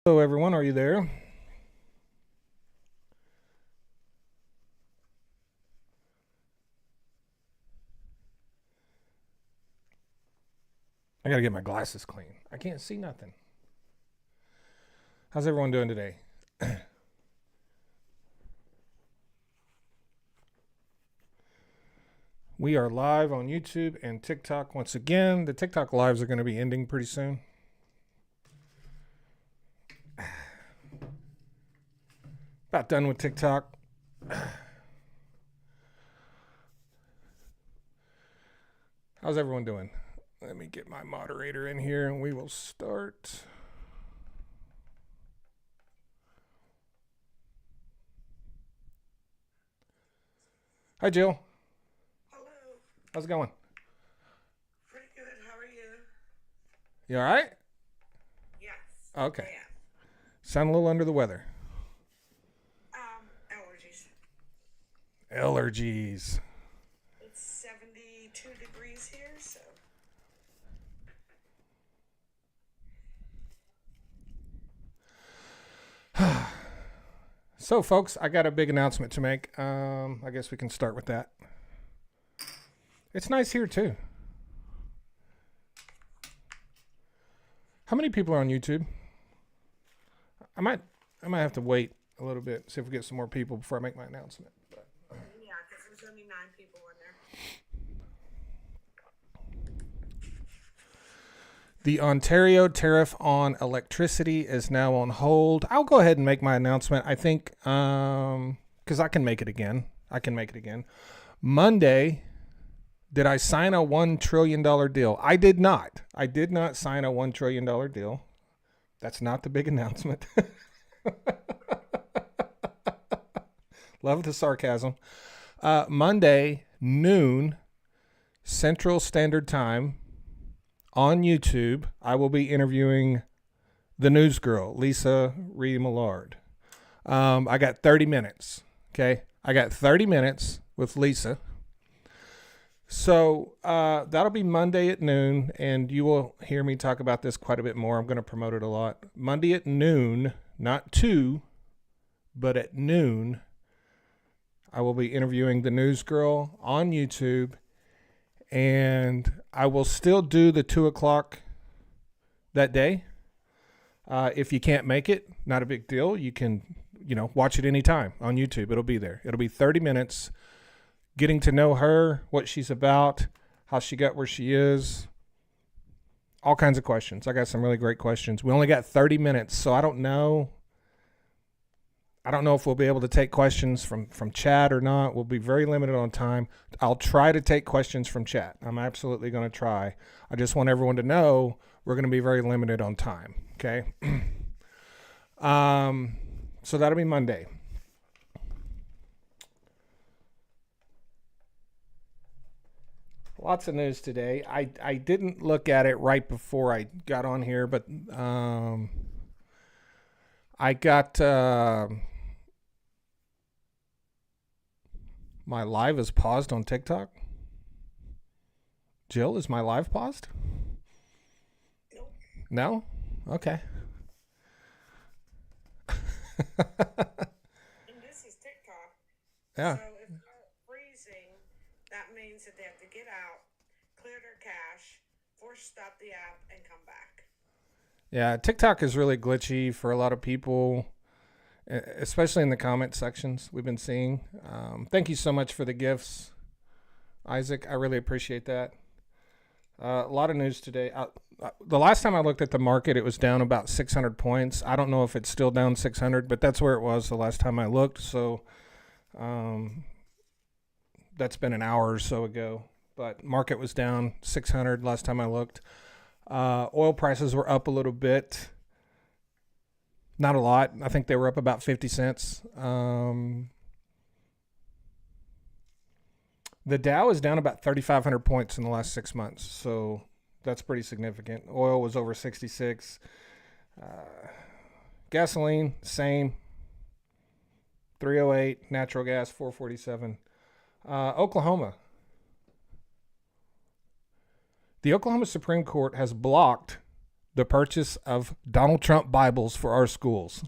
Hello, everyone. Are you there? I gotta get my glasses clean. I can't see nothing. How's everyone doing today? We are live on YouTube and TikTok once again. The TikTok lives are going to be ending pretty soon. About done with TikTok. How's everyone doing? Let me get my moderator in here and we will start. Hi, Jill. Hello. How's it going? Pretty good. How are you? You all right? Yes. Okay. I Sound a little under the weather. Allergies. Allergies. It's 72 degrees here, so. So, folks, I got a big announcement to make. I guess we can start with that. It's nice here too. How many people are on YouTube? I might have to wait a little bit, see if we get some more people before I make my announcement. But Yeah, because there's only 9 people in there. the Ontario tariff on electricity is now on hold. I'll go ahead and make my announcement. I think because I can make it again. Monday, did I sign a $1 trillion deal? I did not. I did not sign a $1 trillion deal. That's not the big announcement. Love the sarcasm. Monday, noon, Central Standard Time, on YouTube, I will be interviewing the news girl, Lisa Ree Millard. I got 30 minutes. Okay. I got 30 minutes with Lisa. So that'll be Monday at noon, and you will hear me talk about this quite a bit more. I'm going to promote it a lot. Monday at noon, not 2, but at noon, I will be interviewing the news girl on YouTube, and I will still do the 2 o'clock that day. If you can't make it, not a big deal. You can, watch it anytime on YouTube. It'll be there. It'll be 30 minutes. Getting to know her, what she's about, how she got where she is, all kinds of questions. I got some really great questions. We only got 30 minutes, so I don't know if we'll be able to take questions from chat or not. We'll be very limited on time. I'll try to take questions from chat. I'm absolutely going to try. I just want everyone to know we're going to be very limited on time, okay? So that'll be Monday. Lots of news today. I didn't look at it right before I got on here, but I got my live is paused on TikTok. Jill, is my live paused? Nope. No? Okay. And this is TikTok. Yeah. So if they're freezing, that means that they have to get out, clear their cache, force stop the app, and come back. Yeah, TikTok is really glitchy for a lot of people, especially in the comment sections we've been seeing. Thank you so much for the gifts, Isaac. I really appreciate that. A lot of news today. The last time I looked at the market, it was down about 600 points. I don't know if it's still down 600, but that's where it was the last time I looked. So that's been an hour or so ago. But market was down 600 last time I looked. Oil prices were up a little bit. Not a lot. I think they were up about 50 cents. The Dow is down about 3,500 points in the last 6 months. So that's pretty significant. Oil was over 66. Gasoline, same. 308. Natural gas, 447. Oklahoma. The Oklahoma Supreme Court has blocked the purchase of Donald Trump Bibles for our schools.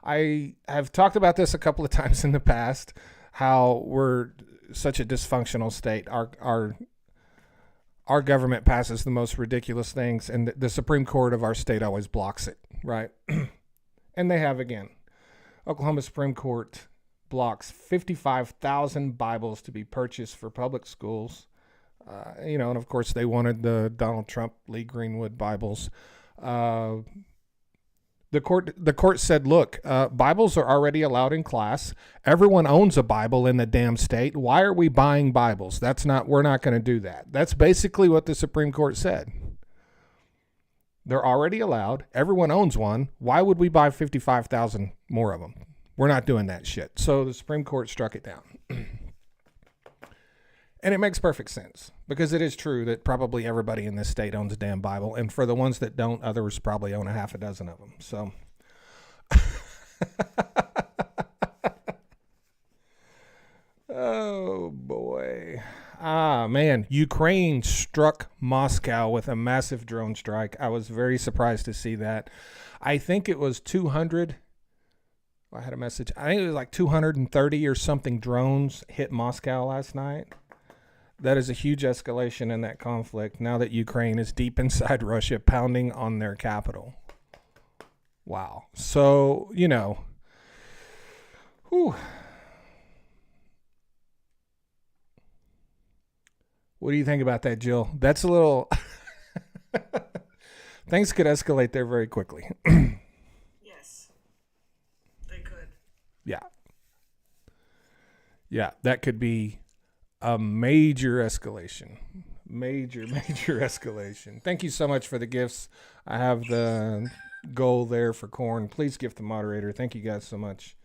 I have talked about this a couple of times in the past, how we're such a dysfunctional state. Our government passes the most ridiculous things, and the Supreme Court of our state always blocks it, right? And they have again. Oklahoma Supreme Court blocks 55,000 Bibles to be purchased for public schools. And of course they wanted the Donald Trump Lee Greenwood Bibles. The court said, look, Bibles are already allowed in class. Everyone owns a Bible in the damn state. Why are we buying Bibles? We're not going to do that. That's basically what the Supreme Court said. They're already allowed. Everyone owns one. Why would we buy 55,000 more of them? We're not doing that shit. So the Supreme Court struck it down. And it makes perfect sense, because it is true that probably everybody in this state owns a damn Bible. And for the ones that don't, others probably own a half a dozen of them. So oh boy. Man, Ukraine struck Moscow with a massive drone strike. I was very surprised to see that. I think it was 200. I had a message. I think it was like 230 or something drones hit Moscow last night. That is a huge escalation in that conflict now that Ukraine is deep inside Russia, pounding on their capital. Wow. So, whew. What do you think about that, Jill? That's a little... Things could escalate there very quickly. Yes, they could. Yeah. Yeah, that could be a major escalation. Major escalation. Thank you so much for the gifts. I have the goal there for corn. Please gift the moderator. Thank you guys so much.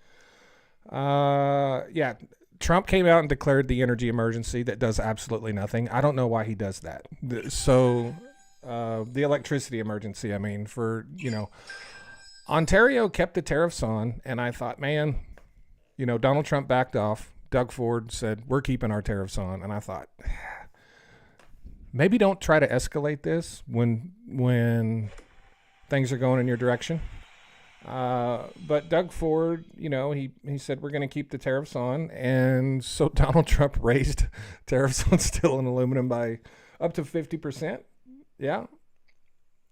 Yeah, Trump came out and declared the energy emergency that does absolutely nothing. I don't know why he does that. The electricity emergency, Ontario kept the tariffs on, and I thought, man, Donald Trump backed off. Doug Ford said, we're keeping our tariffs on. And I thought, maybe don't try to escalate this when things are going in your direction. But Doug Ford, he said, we're going to keep the tariffs on. And so Donald Trump raised tariffs on steel and aluminum by up to 50%. Yeah,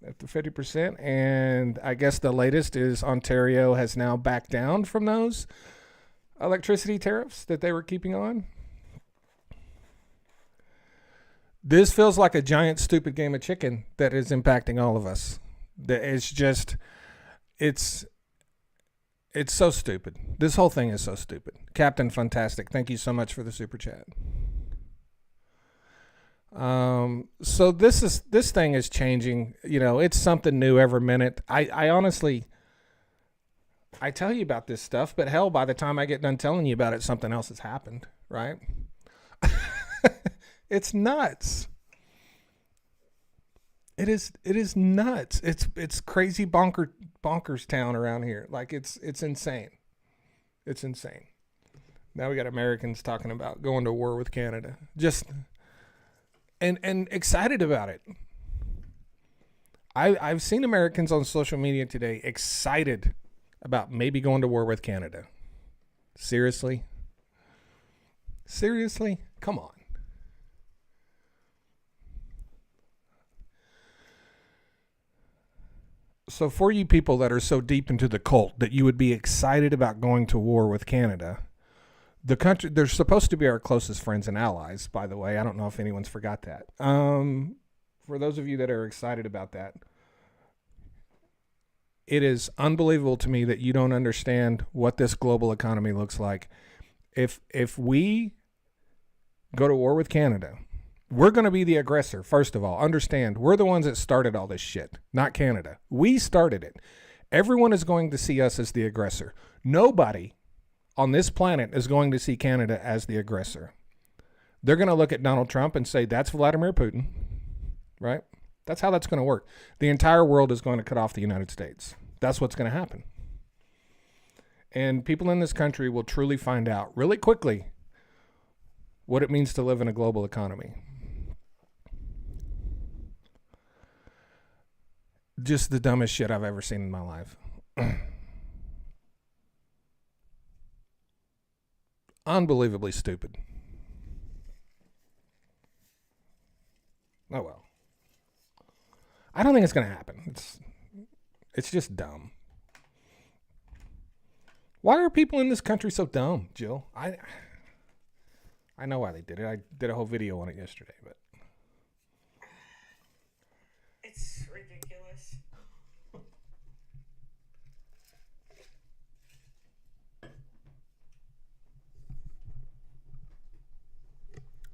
up to 50%. And I guess the latest is Ontario has now backed down from those electricity tariffs that they were keeping on. This feels like a giant stupid game of chicken that is impacting all of us. It's so stupid. This whole thing is so stupid. Captain Fantastic, thank you so much for the super chat. So this thing is changing. It's something new every minute. I honestly, I tell you about this stuff, but hell, by the time I get done telling you about it, something else has happened, right? It's nuts. It is nuts. It's crazy bonkers town around here. Like it's insane. It's insane. Now we got Americans talking about going to war with Canada. Just and excited about it. I've seen Americans on social media today excited about maybe going to war with Canada. Seriously? Come on. So for you people that are so deep into the cult that you would be excited about going to war with Canada, the country, they're supposed to be our closest friends and allies, by the way. I don't know if anyone's forgot that. For those of you that are excited about that, it is unbelievable to me that you don't understand what this global economy looks like. If we go to war with Canada, we're going to be the aggressor. First of all, understand, we're the ones that started all this shit, not Canada. We started it. Everyone is going to see us as the aggressor. Nobody on this planet is going to see Canada as the aggressor. They're going to look at Donald Trump and say, that's Vladimir Putin, right? That's how that's going to work. The entire world is going to cut off the United States. That's what's going to happen. And people in this country will truly find out really quickly what it means to live in a global economy. Just the dumbest shit I've ever seen in my life. Unbelievably stupid. Oh well. I don't think it's going to happen. It's just dumb. Why are people in this country so dumb, Jill? I know why they did it. I did a whole video on it yesterday, but It's ridiculous.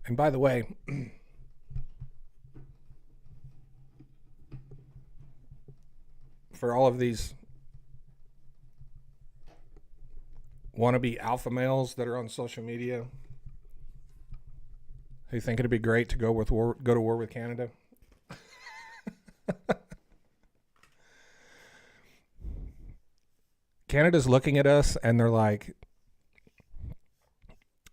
and by the way, for all of these wannabe alpha males that are on social media who think it'd be great to go to war with Canada. Canada's looking at us and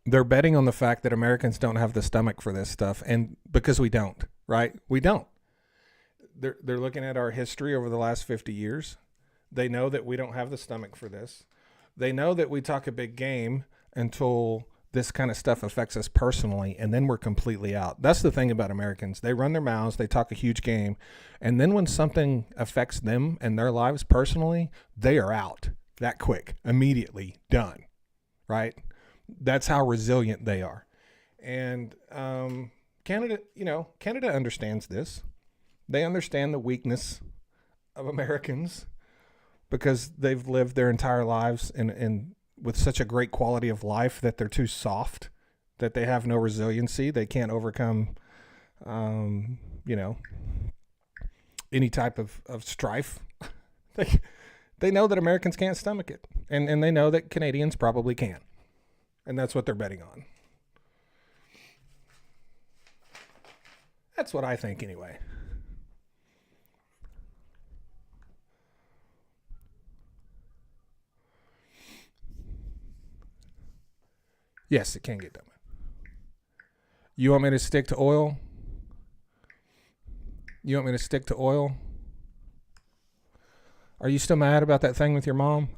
they're betting on the fact that Americans don't have the stomach for this stuff, and because we don't, right? We don't. They're looking at our history over the last 50 years. They know that we don't have the stomach for this. They know that we talk a big game until this kind of stuff affects us personally, and then we're completely out. That's the thing about Americans. They run their mouths, they talk a huge game, and then when something affects them and their lives personally, they are out that quick, immediately, done, right? That's how resilient they are. And Canada understands this. They understand the weakness of Americans because they've lived their entire lives in with such a great quality of life that they're too soft, that they have no resiliency. They can't overcome, any type of strife. They know that Americans can't stomach it, and they know that Canadians probably can. And that's what they're betting on. That's what I think anyway. Yes, it can get done. You want me to stick to oil? Are you still mad about that thing with your mom?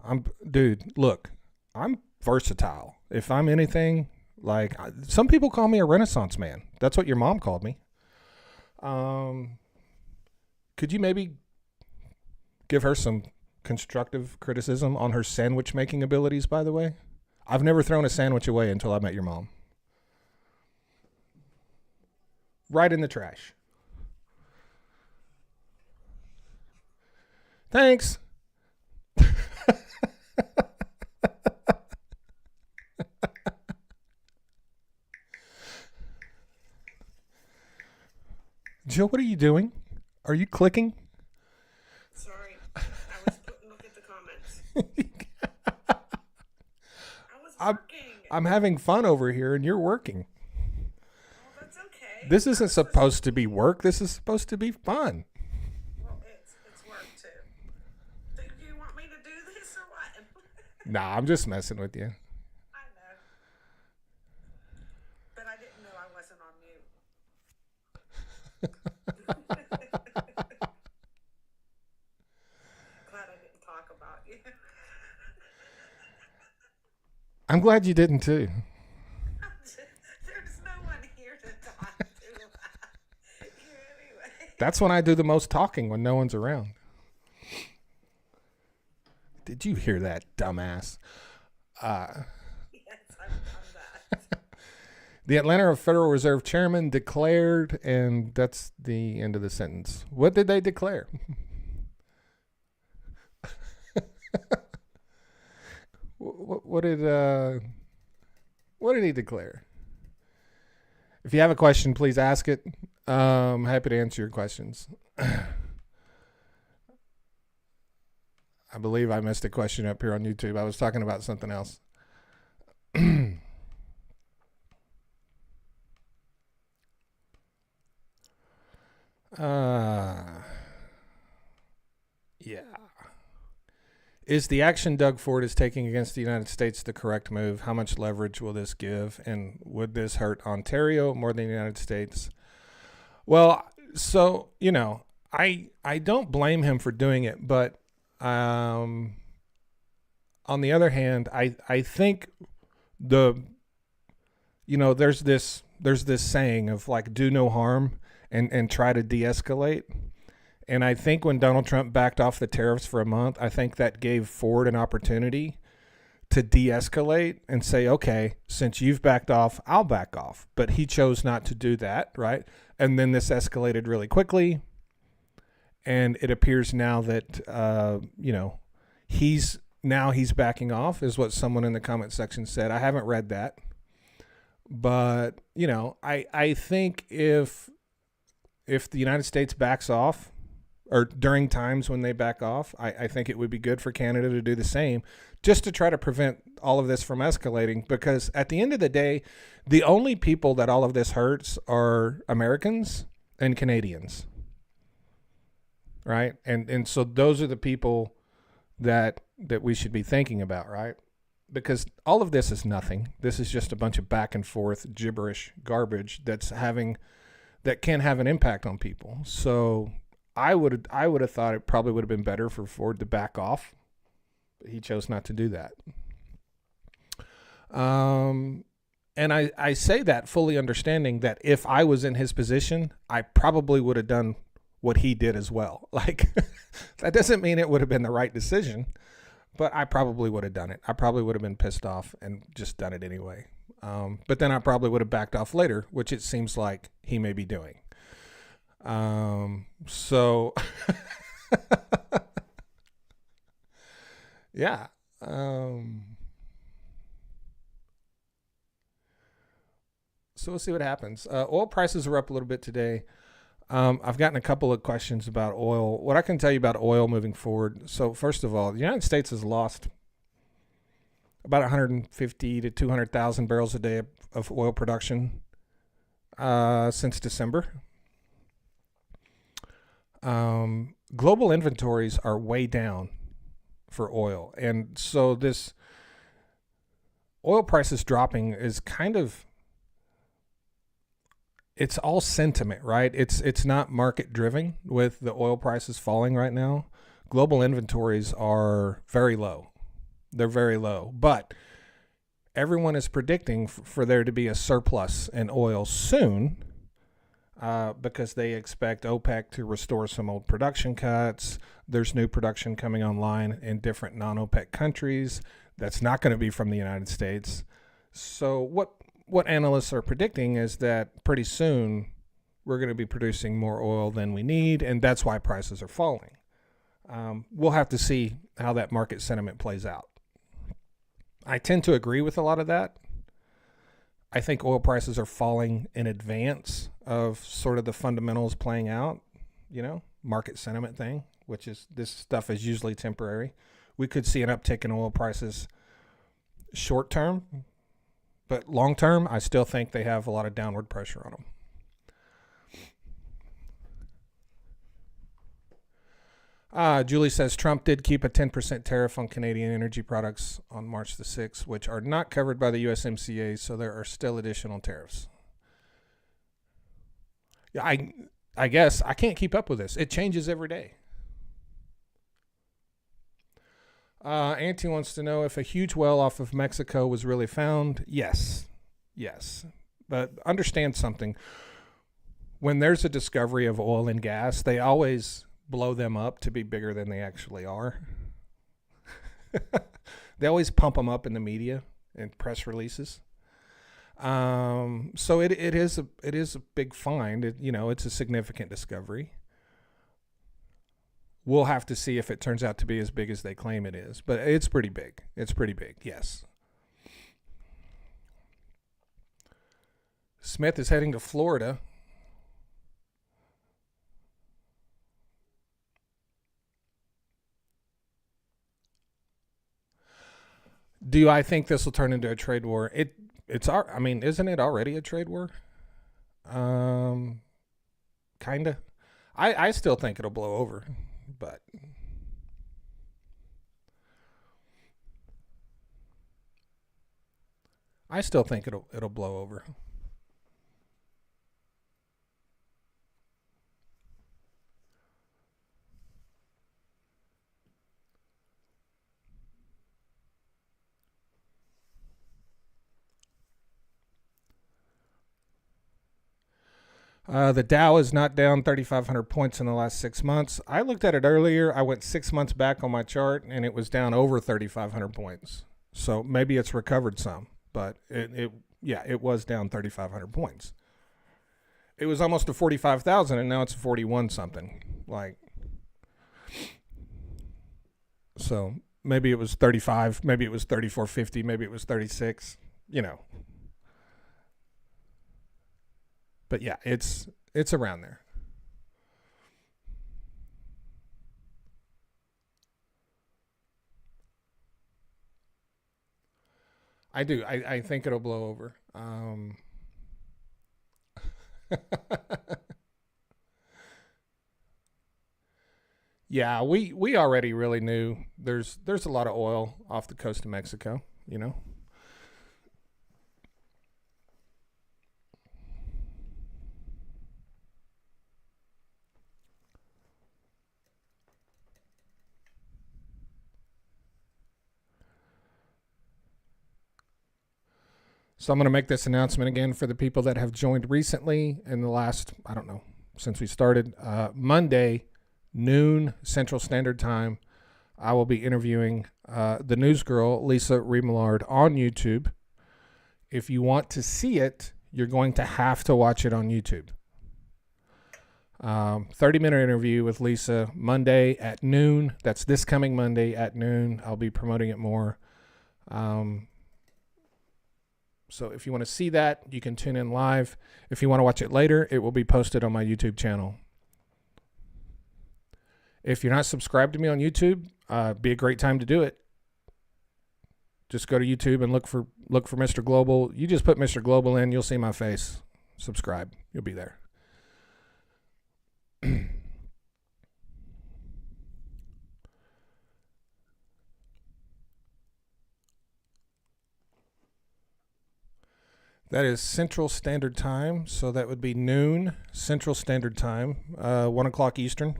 Dude, look, I'm versatile. If I'm anything, some people call me a Renaissance man. That's what your mom called me. Could you maybe give her some constructive criticism on her sandwich making abilities, by the way? I've never thrown a sandwich away until I met your mom. Right in the trash. Thanks. Jill, what are you doing? Are you clicking? Sorry, I was look at the comments. I'm having fun over here and you're working. Well, that's okay. This isn't supposed to be work. This is supposed to be fun. Well, it's work too. Do you want me to do this or what? Nah, I'm just messing with you. I know. But I didn't know I wasn't on mute. Glad I didn't talk about you. I'm glad you didn't too. There's no one here to talk to. Anyway. That's when I do the most talking, when no one's around. Did you hear that, dumbass? Yes, I'm that. The Atlanta Federal Reserve Chairman declared, and that's the end of the sentence. What did they declare? What did he declare? If you have a question, please ask it. I'm happy to answer your questions. I believe I missed a question up here on YouTube. I was talking about something else. Yeah. Is the action Doug Ford is taking against the United States the correct move? How much leverage will this give? And would this hurt Ontario more than the United States? Well, so, I don't blame him for doing it, but um, on the other hand, I think the there's this saying of like do no harm and try to de-escalate. And I think when Donald Trump backed off the tariffs for a month, I think that gave Ford an opportunity to de-escalate and say, okay, since you've backed off, I'll back off. But he chose not to do that, right? And then this escalated really quickly, and it appears now that he's backing off, is what someone in the comment section said. I haven't read that, but I think if the United States backs off, or during times when they back off, I think it would be good for Canada to do the same, just to try to prevent all of this from escalating. Because at the end of the day, the only people that all of this hurts are Americans and Canadians, right? And so those are the people that we should be thinking about, right? Because all of this is nothing. This is just a bunch of back and forth gibberish garbage that can have an impact on people. So I would have thought it probably would have been better for Ford to back off, but he chose not to do that. And I say that fully understanding that if I was in his position, I probably would have done what he did as well. Like, that doesn't mean it would have been the right decision, but I probably would have done it. I probably would have been pissed off and just done it anyway. But then I probably would have backed off later, which it seems like he may be doing. So yeah. So we'll see what happens. Oil prices are up a little bit today. I've gotten a couple of questions about oil. What I can tell you about oil moving forward. So first of all, the United States has lost about 150 to 200,000 barrels a day of oil production since December. Global inventories are way down for oil. And so this oil prices dropping is kind of, it's all sentiment, right? It's not market driven with the oil prices falling right now. Global inventories are very low. They're very low, but everyone is predicting for there to be a surplus in oil soon, because they expect OPEC to restore some old production cuts. There's new production coming online in different non-OPEC countries that's not going to be from the United States. So what analysts are predicting is that pretty soon we're going to be producing more oil than we need, and that's why prices are falling. We'll have to see how that market sentiment plays out. I tend to agree with a lot of that. I think oil prices are falling in advance of sort of the fundamentals playing out, market sentiment thing, which is, this stuff is usually temporary. We could see an uptick in oil prices short term, but long term, I still think they have a lot of downward pressure on them. Julie says Trump did keep a 10% tariff on Canadian energy products on March the 6th, which are not covered by the USMCA, so there are still additional tariffs. Yeah, I guess I can't keep up with this. It changes every day. Auntie wants to know if a huge well off of Mexico was really found. Yes. But understand something. When there's a discovery of oil and gas, they always blow them up to be bigger than they actually are. They always pump them up in the media and press releases. So it is a big find. It's a significant discovery. We'll have to see if it turns out to be as big as they claim it is, but it's pretty big. Yes. Smith is heading to Florida. Do I think this will turn into a trade war? Isn't it already a trade war? Kinda. I still think it'll blow over, but I still think it'll blow over. The Dow is not down 3,500 points in the last 6 months. I looked at it earlier. I went 6 months back on my chart, and it was down over 3,500 points. So maybe it's recovered some, but it was down 3,500 points. It was almost to 45,000, and now it's 41 something. So maybe it was 35, maybe it was 34.50, maybe it was 36. But yeah, it's around there. I do. I think it'll blow over. Yeah, we already really knew there's a lot of oil off the coast of Mexico. So I'm going to make this announcement again for the people that have joined recently in the last, I don't know, since we started. Monday, noon Central Standard Time, I will be interviewing the news girl, Lisa Remillard, on YouTube. If you want to see it, you're going to have to watch it on YouTube. 30-minute interview with Lisa Monday at noon. That's this coming Monday at noon. I'll be promoting it more. So if you want to see that, you can tune in live. If you want to watch it later, it will be posted on my YouTube channel. If you're not subscribed to me on YouTube, be a great time to do it. Just go to YouTube and look for Mr. Global. You just put Mr. Global in, you'll see my face. Subscribe. You'll be there. That is Central Standard Time, so that would be noon Central Standard Time, 1 o'clock Eastern.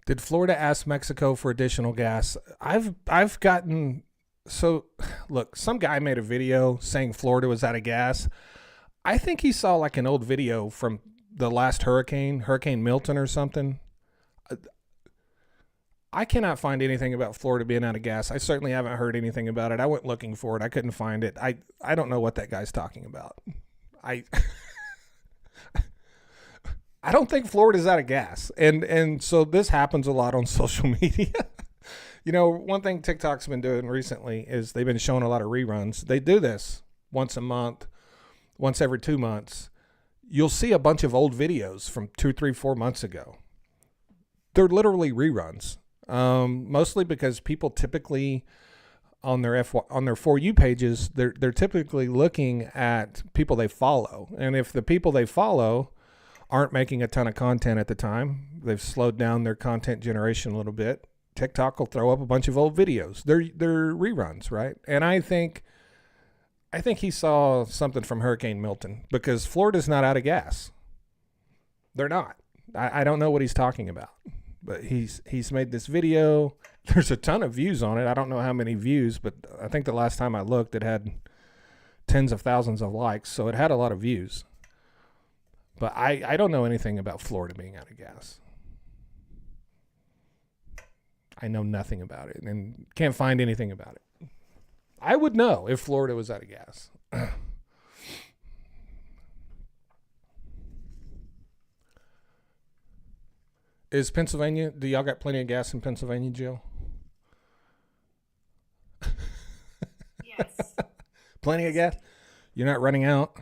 Did Florida ask Mexico for additional gas? I've gotten, so look, some guy made a video saying Florida was out of gas. I think he saw like an old video from the last Hurricane Milton or something. I cannot find anything about Florida being out of gas. I certainly haven't heard anything about it. I went looking for it. I couldn't find it. I don't know what that guy's talking about. I don't think Florida's out of gas. And so this happens a lot on social media. One thing TikTok's been doing recently is they've been showing a lot of reruns. They do this once a month, once every 2 months. You'll see a bunch of old videos from 2, 3, 4 months ago. They're literally reruns, mostly because people typically on their For You pages, they're typically looking at people they follow. And if the people they follow aren't making a ton of content at the time, they've slowed down their content generation a little bit, TikTok will throw up a bunch of old videos. They're reruns, right? And I think he saw something from Hurricane Milton because Florida's not out of gas. They're not. I don't know what he's talking about, but he's made this video. There's a ton of views on it. I don't know how many views, but I think the last time I looked, it had tens of thousands of likes, so it had a lot of views. But I don't know anything about Florida being out of gas. I know nothing about it and can't find anything about it. I would know if Florida was out of gas. Is Pennsylvania, do y'all got plenty of gas in Pennsylvania, Jill? Yes. Plenty of gas? You're not running out?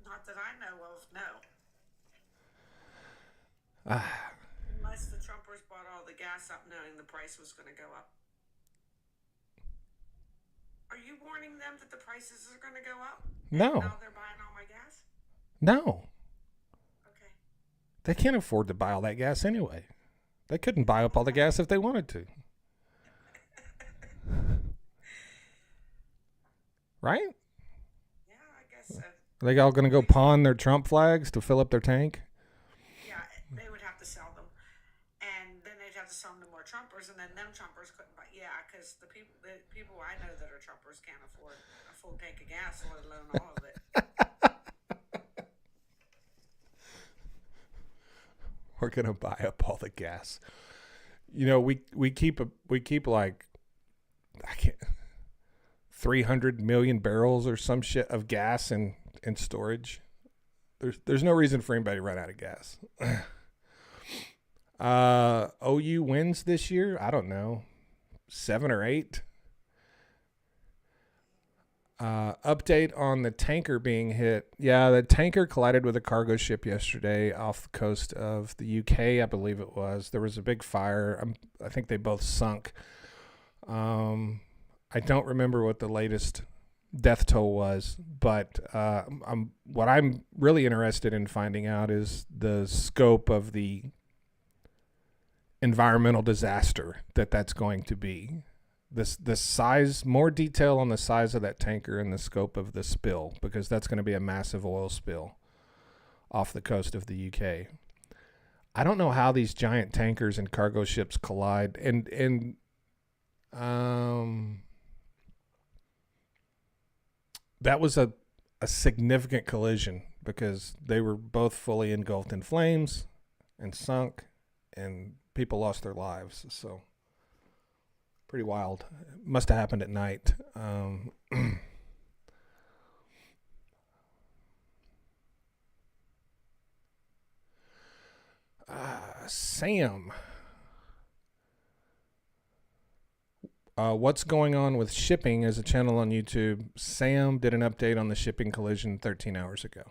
Not that I know of, no. Ah. Unless the Trumpers bought all the gas up knowing the price was going to go up. Are you warning them that the prices are going to go up? No. Now they're buying all my gas? No. Okay. They can't afford to buy all that gas anyway. They couldn't buy up all the gas if they wanted to. Right? Yeah, I guess so. Are they all going to go pawn their Trump flags to fill up their tank? Yeah, they would have to sell them. because the people I know that are truckers can't afford a full tank of gas, let alone all of it. We're gonna buy up all the gas. You know, we keep like, I can't, 300 million barrels or some shit of gas in storage. There's no reason for anybody to run out of gas. OU wins this year. I don't know, 7 or 8. Update on the tanker being hit. Yeah, the tanker collided with a cargo ship yesterday off the coast of the UK, I believe it was. There was a big fire. I think they both sunk. I don't remember what the latest death toll was, but what I'm really interested in finding out is the scope of the environmental disaster that's going to be. The size, more detail on the size of that tanker and the scope of the spill, because that's going to be a massive oil spill off the coast of the UK. I don't know how these giant tankers and cargo ships collide, and that was a significant collision because they were both fully engulfed in flames and sunk, and people lost their lives. So pretty wild. Must have happened at night. Sam, what's going on with shipping as a channel on YouTube? Sam did an update on the shipping collision 13 hours ago.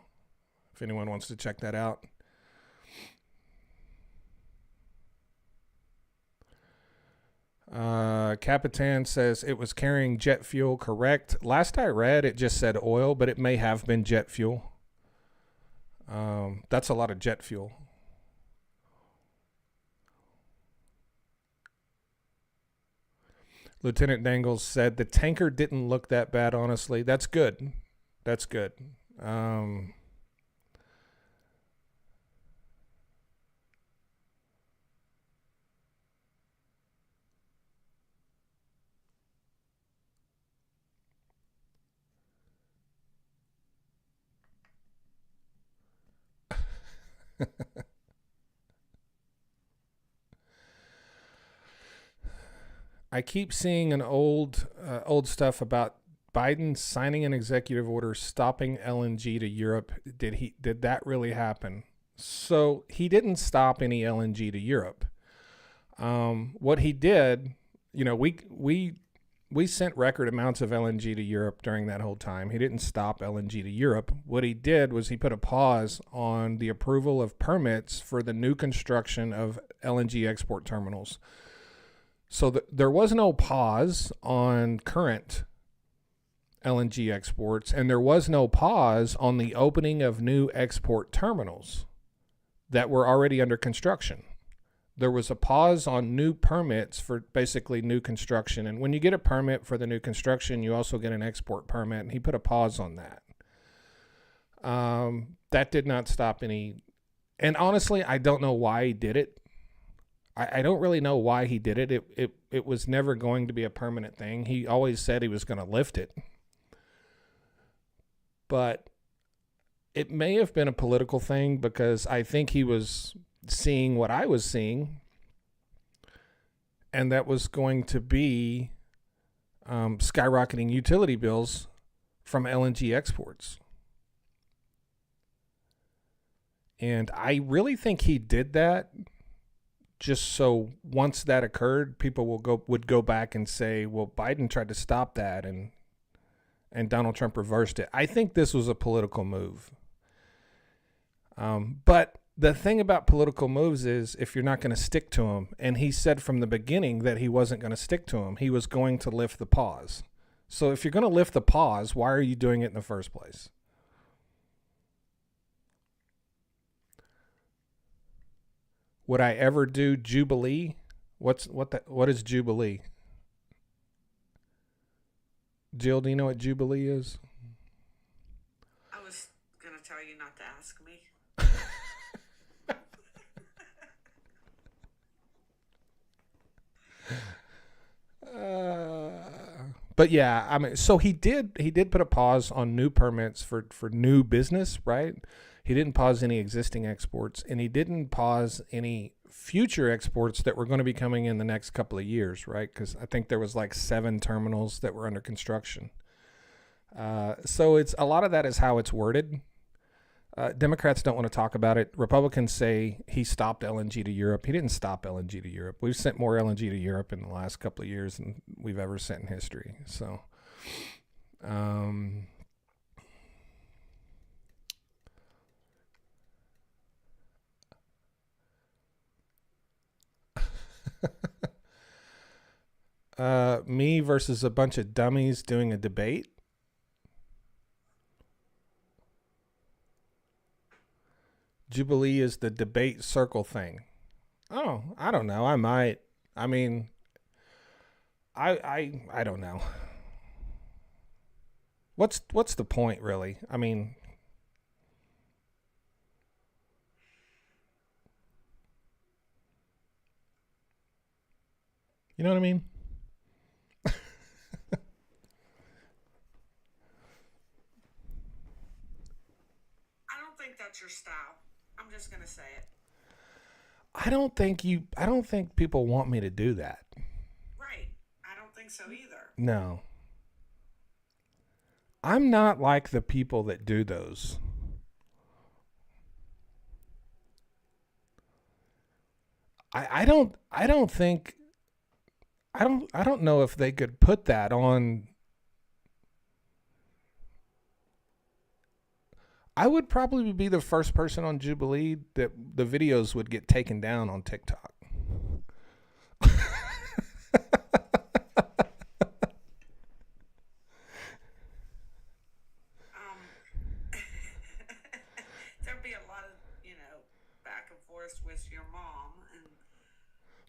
If anyone wants to check that out. Capitan says it was carrying jet fuel, correct. Last I read, it just said oil, but it may have been jet fuel. That's a lot of jet fuel. Lieutenant Dangles said the tanker didn't look that bad, honestly. That's good. That's good. I keep seeing an old stuff about Biden signing an executive order stopping LNG to Europe. Did that really happen? So he didn't stop any LNG to Europe. What he did, we sent record amounts of LNG to Europe during that whole time. He didn't stop LNG to Europe. What he did was he put a pause on the approval of permits for the new construction of LNG export terminals. So there was no pause on current LNG exports, and there was no pause on the opening of new export terminals that were already under construction. There was a pause on new permits for basically new construction. And when you get a permit for the new construction, you also get an export permit, and he put a pause on that. That did not stop any. And honestly, I don't know why he did it. I don't really know why he did it. It was never going to be a permanent thing. He always said he was going to lift it. But it may have been a political thing because I think he was seeing what I was seeing, and that was going to be skyrocketing utility bills from LNG exports. And I really think he did that just so once that occurred, people would go back and say, well, Biden tried to stop that and Donald Trump reversed it. I think this was a political move. But the thing about political moves is if you're not going to stick to them, and he said from the beginning that he wasn't going to stick to them, he was going to lift the pause. So if you're going to lift the pause, why are you doing it in the first place? Would I ever do Jubilee? What is Jubilee? Jill, do you know what Jubilee is? I was going to tell you not to ask me. Uh, but yeah, I mean, so he did put a pause on new permits for new business, right? He didn't pause any existing exports, and he didn't pause any future exports that were going to be coming in the next couple of years, right? Because I think there was like 7 terminals that were under construction. So it's a lot of that is how it's worded. Democrats don't want to talk about it. Republicans say he stopped LNG to Europe. He didn't stop LNG to Europe. We've sent more LNG to Europe in the last couple of years than we've ever sent in history. So, um, me versus a bunch of dummies doing a debate. Jubilee is the debate circle thing. Oh, I don't know. I might. I mean, I don't know. What's the point really? I mean, you know what I mean? I don't think that's your style. I'm just gonna say it. I don't think people want me to do that. Right. I don't think so either. No. I'm not like the people that do those. I don't think I don't know if they could put that on. I would probably be the first person on Jubilee that the videos would get taken down on TikTok. Um, there'd be a lot of, back and forth with your mom, and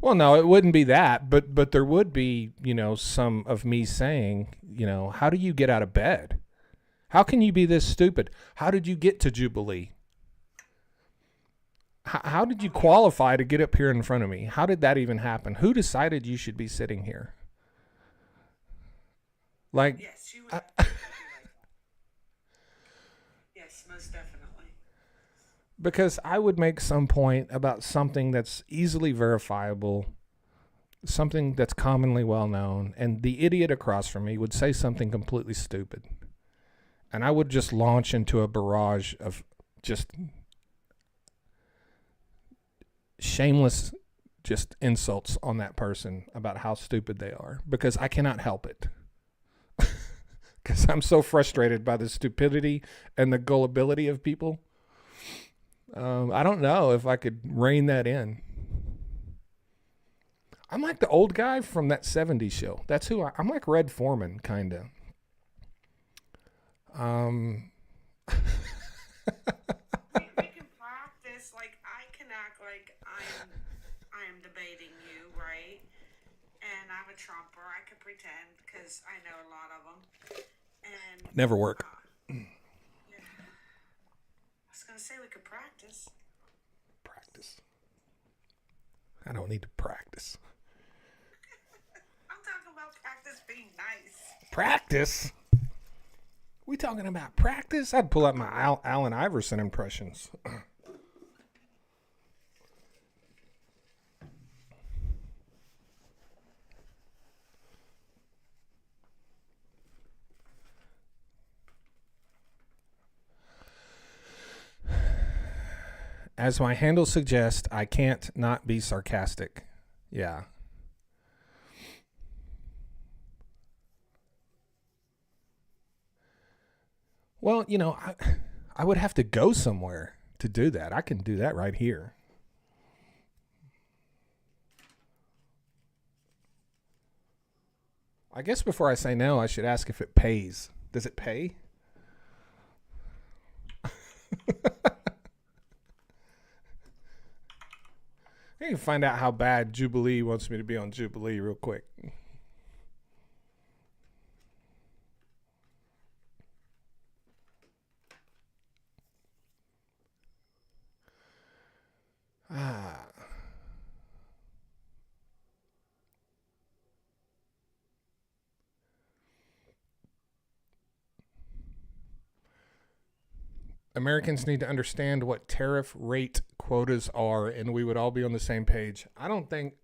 Well, no, it wouldn't be that, but there would be, some of me saying, how do you get out of bed? How can you be this stupid? How did you get to Jubilee? How did you qualify to get up here in front of me? How did that even happen? Who decided you should be sitting here? Like, yes, you would. I, Yes, most definitely. because I would make some point about something that's easily verifiable, something that's commonly well known, and the idiot across from me would say something completely stupid. And I would just launch into a barrage of just shameless just insults on that person about how stupid they are because I cannot help it. Because I'm so frustrated by the stupidity and the gullibility of people. I don't know if I could rein that in. I'm like the old guy from that '70s show. That's who I'm like Red Foreman, kind of. Um, We can practice. Like I can act like I am debating you, right? And I'm a trumper. I could pretend because I know a lot of them. And never work. yeah, I was gonna say we could practice. Practice. I don't need to practice. I'm talking about practice being nice. Practice? We talking about practice? I'd pull out my Allen Iverson impressions. As my handle suggests, I can't not be sarcastic. Yeah. Well, I would have to go somewhere to do that. I can do that right here. I guess before I say no, I should ask if it pays. Does it pay? I can find out how bad Jubilee wants me to be on Jubilee real quick. Ah. Americans need to understand what tariff rate quotas are, and we would all be on the same page. I don't think.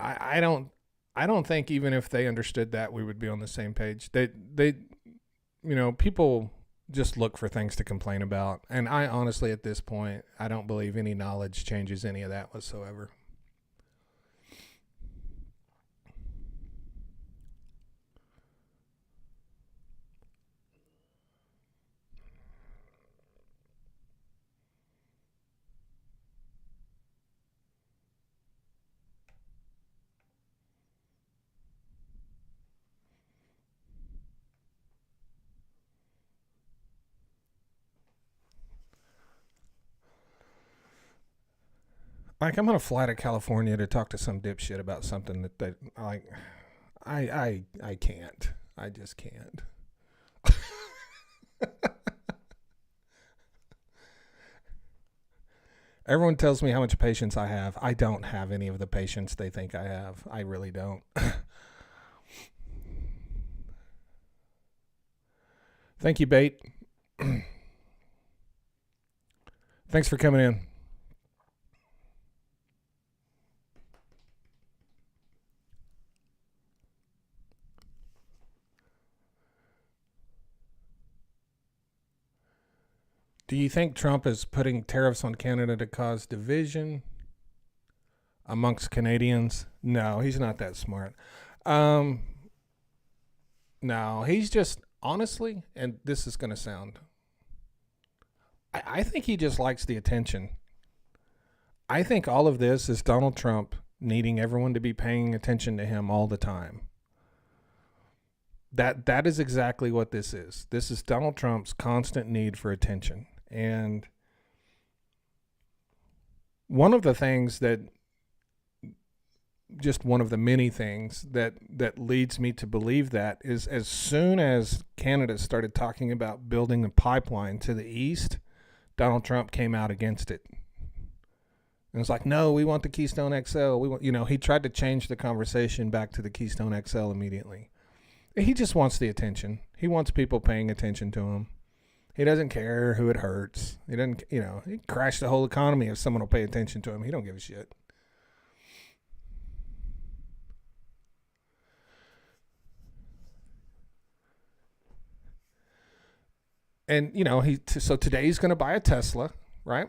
I don't. I don't think even if they understood that, we would be on the same page. People just look for things to complain about, and I honestly, at this point, I don't believe any knowledge changes any of that whatsoever. Like, I'm gonna fly to California to talk to some dipshit about something that like I can't. I just can't. Everyone tells me how much patience I have. I don't have any of the patience they think I have. I really don't. Thank you, Bait. Thanks for coming in. Do you think Trump is putting tariffs on Canada to cause division amongst Canadians? No, he's not that smart. No, he's just, honestly, and this is going to sound, I think he just likes the attention. I think all of this is Donald Trump needing everyone to be paying attention to him all the time. That is exactly what this is. This is Donald Trump's constant need for attention. And one of the things that, just one of the many things that leads me to believe that is, as soon as Canada started talking about building a pipeline to the east, Donald Trump came out against it. And it's like, no, we want the Keystone XL. He tried to change the conversation back to the Keystone XL immediately. He just wants the attention. He wants people paying attention to him. He doesn't care who it hurts. He doesn't, he crashed the whole economy if someone will pay attention to him. He don't give a shit. And, so today he's going to buy a Tesla, right?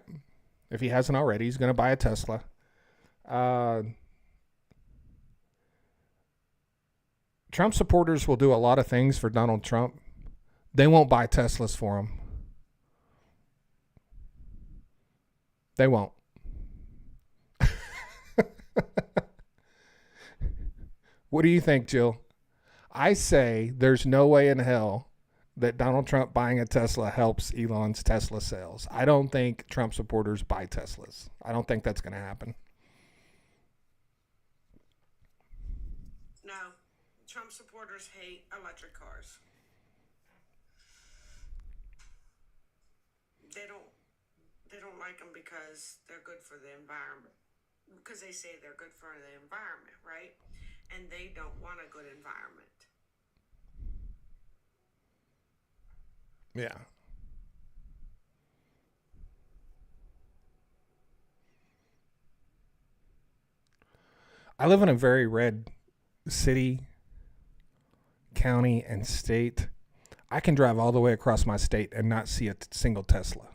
If he hasn't already, he's going to buy a Tesla. Trump supporters will do a lot of things for Donald Trump. They won't buy Teslas for him. They won't. What do you think, Jill? I say there's no way in hell that Donald Trump buying a Tesla helps Elon's Tesla sales. I don't think Trump supporters buy Teslas. I don't think that's going to happen. No. Trump supporters hate electric cars. They don't like them because they're good for the environment. Because they say they're good for the environment, right? And they don't want a good environment. Yeah. I live in a very red city, county, and state. I can drive all the way across my state and not see a single Tesla.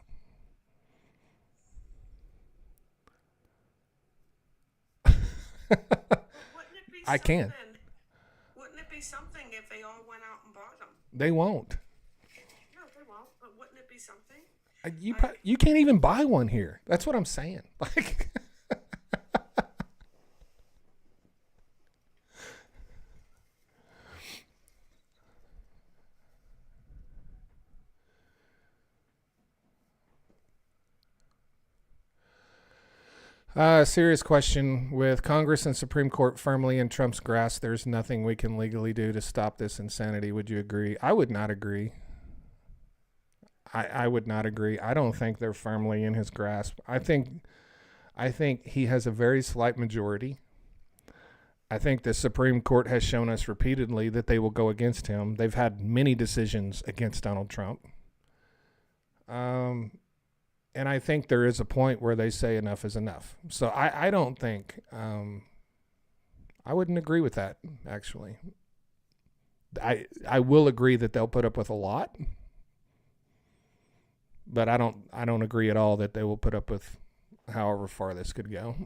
I can. Wouldn't it be something if they all went out and bought them? They won't. No, they won't. But wouldn't it be something? You can't even buy one here. That's what I'm saying. Like, serious question. With Congress and Supreme Court firmly in Trump's grasp, there's nothing we can legally do to stop this insanity. Would you agree? I would not agree. I would not agree. I don't think they're firmly in his grasp. I think he has a very slight majority. I think the Supreme Court has shown us repeatedly that they will go against him. They've had many decisions against Donald Trump. Um, and I think there is a point where they say enough is enough. So I don't think, I wouldn't agree with that, actually. I will agree that they'll put up with a lot, but I don't agree at all that they will put up with however far this could go.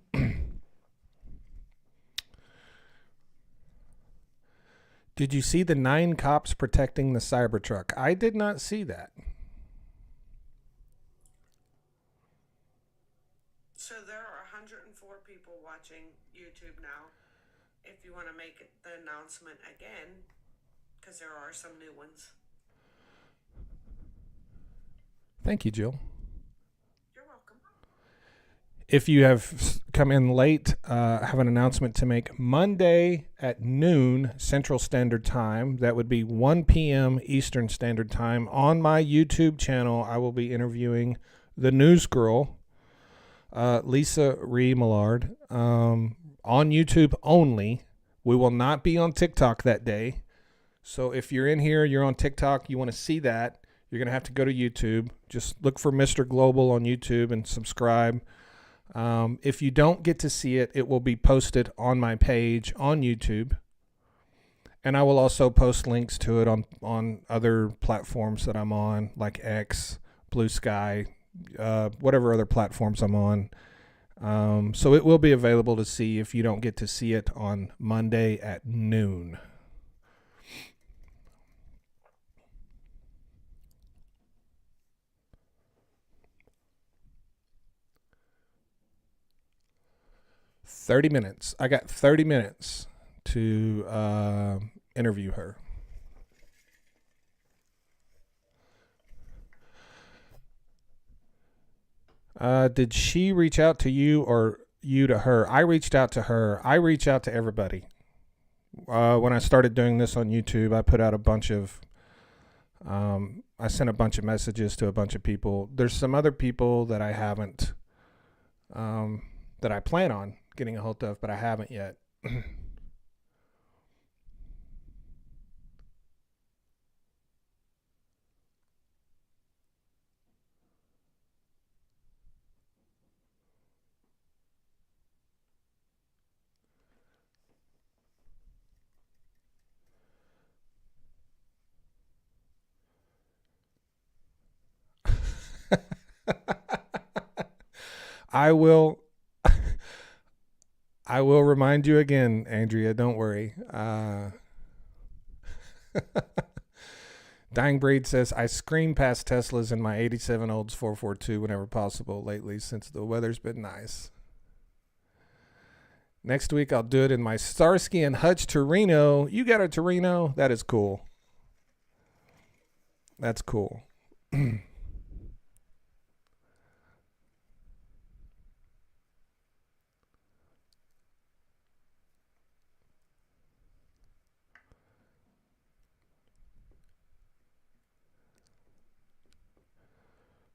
Did you see the 9 cops protecting the Cybertruck? I did not see that. So there are 104 people watching YouTube now. If you want to make it the announcement again, because there are some new ones. Thank you, Jill. You're welcome. If you have come in late, I have an announcement to make. Monday at noon Central Standard Time, that would be 1 p.m. Eastern Standard Time, on my YouTube channel, I will be interviewing the news girl, Lisa Ree Millard, on YouTube only. We will not be on TikTok that day. So if you're in here, you're on TikTok, you want to see that, you're going to have to go to YouTube. Just look for Mr. Global on YouTube and subscribe. If you don't get to see it, it will be posted on my page on YouTube. And I will also post links to it on other platforms that I'm on, like X, Blue Sky, whatever other platforms I'm on. So it will be available to see if you don't get to see it on Monday at noon. $30. I got 30 minutes to interview her. Did she reach out to you or you to her? I reached out to her. I reach out to everybody. When I started doing this on YouTube, I put out a bunch of, I sent a bunch of messages to a bunch of people. There's some other people that I haven't, that I plan on getting a hold of, but I haven't yet. I will I will remind you again, Andrea, don't worry. Dying Breed says, I scream past Teslas in my 87 Olds 442 whenever possible lately since the weather's been nice. Next week I'll do it in my Starsky and Hutch Torino. You got a Torino? That is cool. That's cool.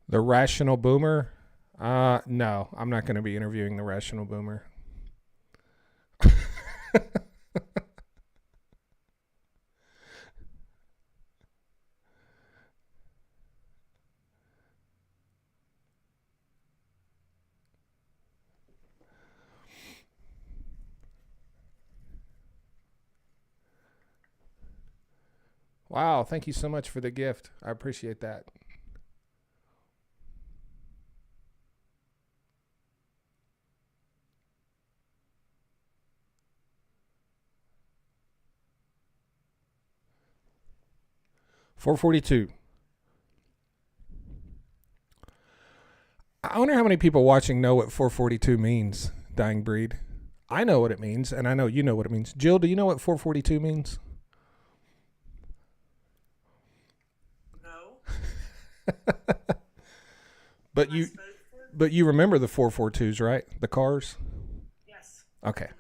The Rational Boomer? No, I'm not going to be interviewing the Rational Boomer. Wow, thank you so much for the gift. I appreciate that. $442. I wonder how many people watching know what 442 means, Dying Breed. I know what it means, and I know you know what it means. Jill, do you know what 442 means? No. But you remember the 442s, right? The cars? Yes. Okay. Mm-hmm.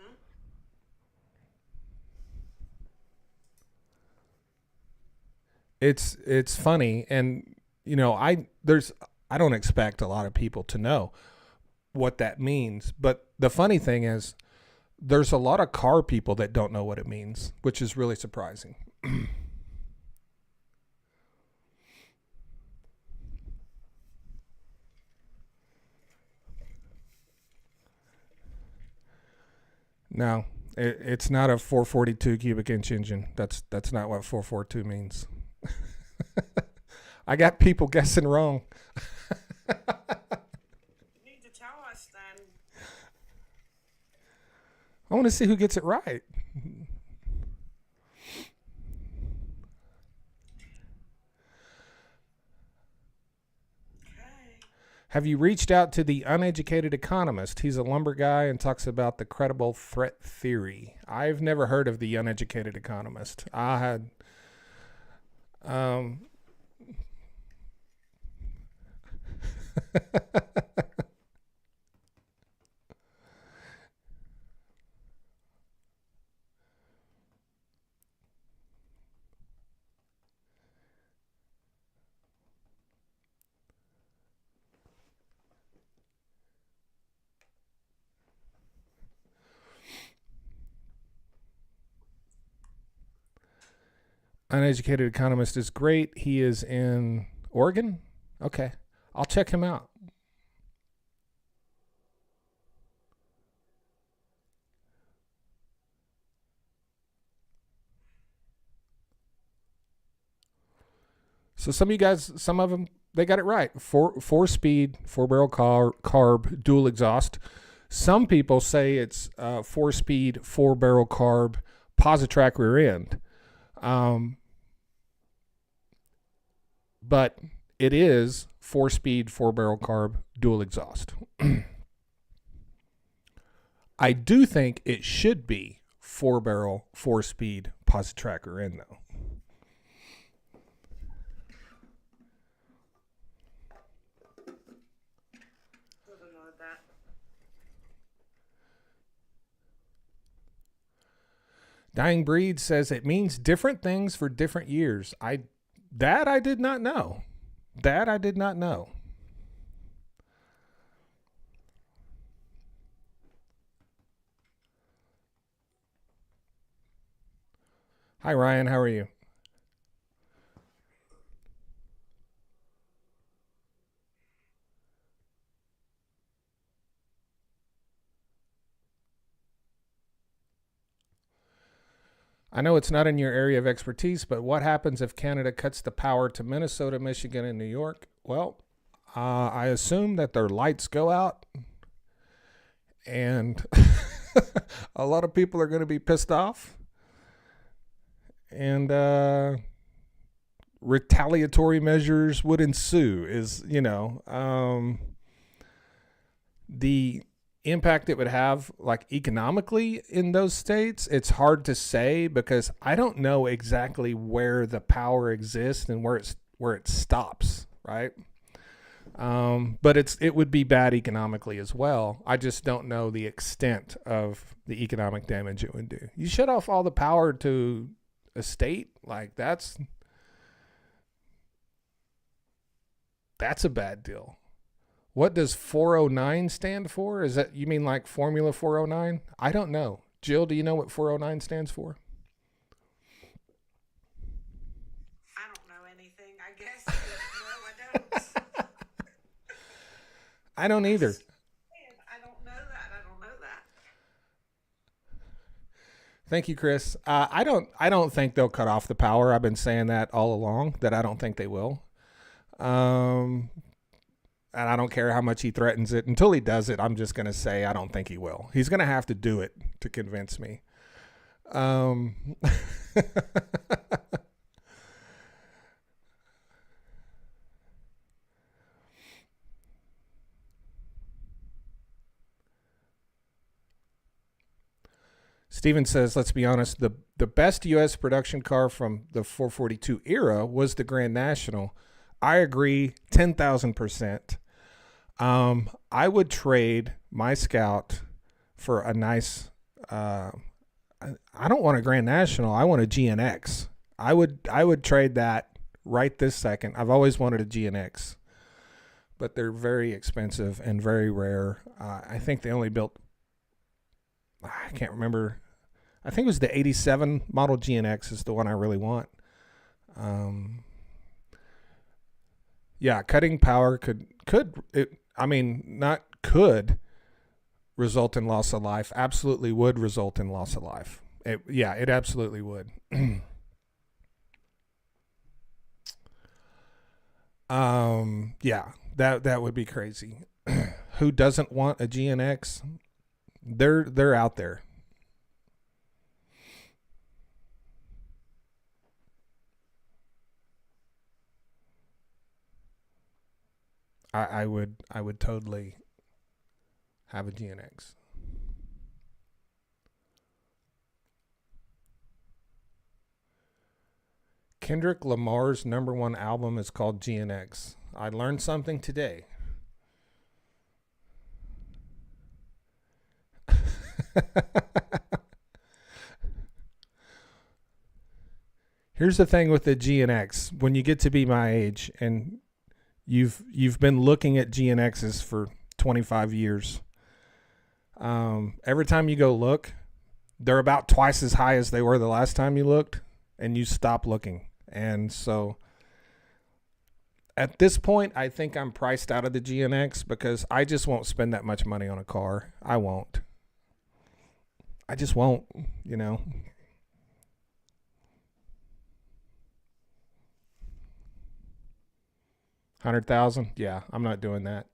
It's funny, and you know, I don't expect a lot of people to know what that means, but the funny thing is there's a lot of car people that don't know what it means, which is really surprising. No, it's not a 442 cubic inch engine. That's not what 442 means. I got people guessing wrong. You need to tell us then. I want to see who gets it right. Okay. Have you reached out to the uneducated economist? He's a lumber guy and talks about the credible threat theory. I've never heard of the uneducated economist. I had uneducated economist is great. He is in Oregon. Okay, I'll check him out. So some of you guys, some of them, they got it right. Four speed, 4 barrel carb, dual exhaust. Some people say it's 4 speed, 4 barrel carb, Positrack rear end. But it is 4 speed, 4 barrel carb, dual exhaust. I do think it should be 4 barrel, 4 speed, Positrack rear end though. Doesn't know that. Dying Breed says it means different things for different years. I did not know. That I did not know. Hi Ryan, how are you? I know it's not in your area of expertise, but what happens if Canada cuts the power to Minnesota, Michigan, and New York? Well, I assume that their lights go out, and a lot of people are going to be pissed off, and retaliatory measures would ensue. The impact it would have, like economically in those states, it's hard to say because I don't know exactly where the power exists and where it stops, right? But it would be bad economically as well. I just don't know the extent of the economic damage it would do. You shut off all the power to a state, like that's a bad deal. What does 409 stand for? Is that, you mean like Formula 409? I don't know. Jill, do you know what 409 stands for? I don't know anything. I guess. No, I don't. I don't either. I don't know that. I don't know that. Thank you, Chris. I don't think they'll cut off the power. I've been saying that all along, that I don't think they will. And I don't care how much he threatens it. Until he does it, I'm just going to say I don't think he will. He's going to have to do it to convince me. Steven says, let's be honest, the best U.S. production car from the 442 era was the Grand National. I agree 10,000%. I would trade my Scout for a nice, I don't want a Grand National. I want a GNX. I would trade that right this second. I've always wanted a GNX, but they're very expensive and very rare. I think they only built, I can't remember. I think it was the 87 model GNX is the one I really want. Yeah, cutting power could it, I mean, not could, result in loss of life. Absolutely would result in loss of life. It absolutely would. That would be crazy. Who doesn't want a GNX? They're out there. I would totally have a GNX. Kendrick Lamar's #1 album is called GNX. I learned something today. Here's the thing with the GNX. When you get to be my age and you've been looking at GNXs for 25 years, every time you go look, they're about twice as high as they were the last time you looked, and you stop looking. And so at this point, I think I'm priced out of the GNX because I just won't spend that much money on a car. I won't. I just won't, 100,000? Yeah, I'm not doing that.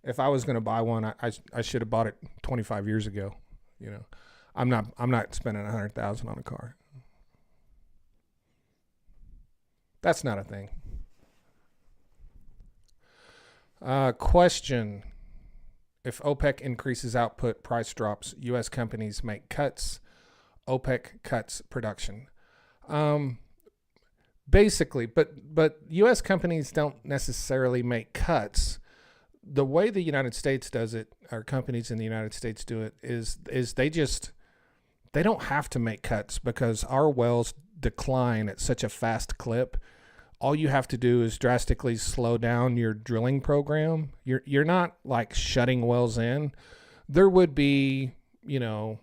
If I was going to buy one, I should have bought it 25 years ago. I'm not spending 100,000 on a car. That's not a thing. Question: if OPEC increases output, price drops, U.S. companies make cuts, OPEC cuts production. Basically, but U.S. companies don't necessarily make cuts. The way the United States does it, or companies in the United States do it, is they don't have to make cuts because our wells decline at such a fast clip. All you have to do is drastically slow down your drilling program. You're not like shutting wells in. There would be a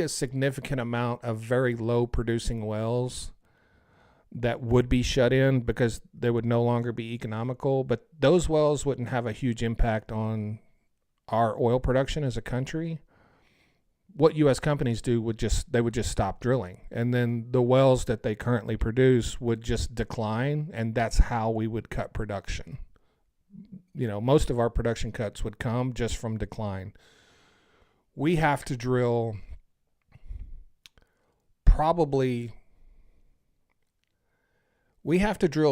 significant amount of very low producing wells that would be shut in because they would no longer be economical, but those wells wouldn't have a huge impact on our oil production as a country. What U.S. companies do would just stop drilling, and then the wells that they currently produce would just decline, and that's how we would cut production. Most of our production cuts would come just from decline. We have to drill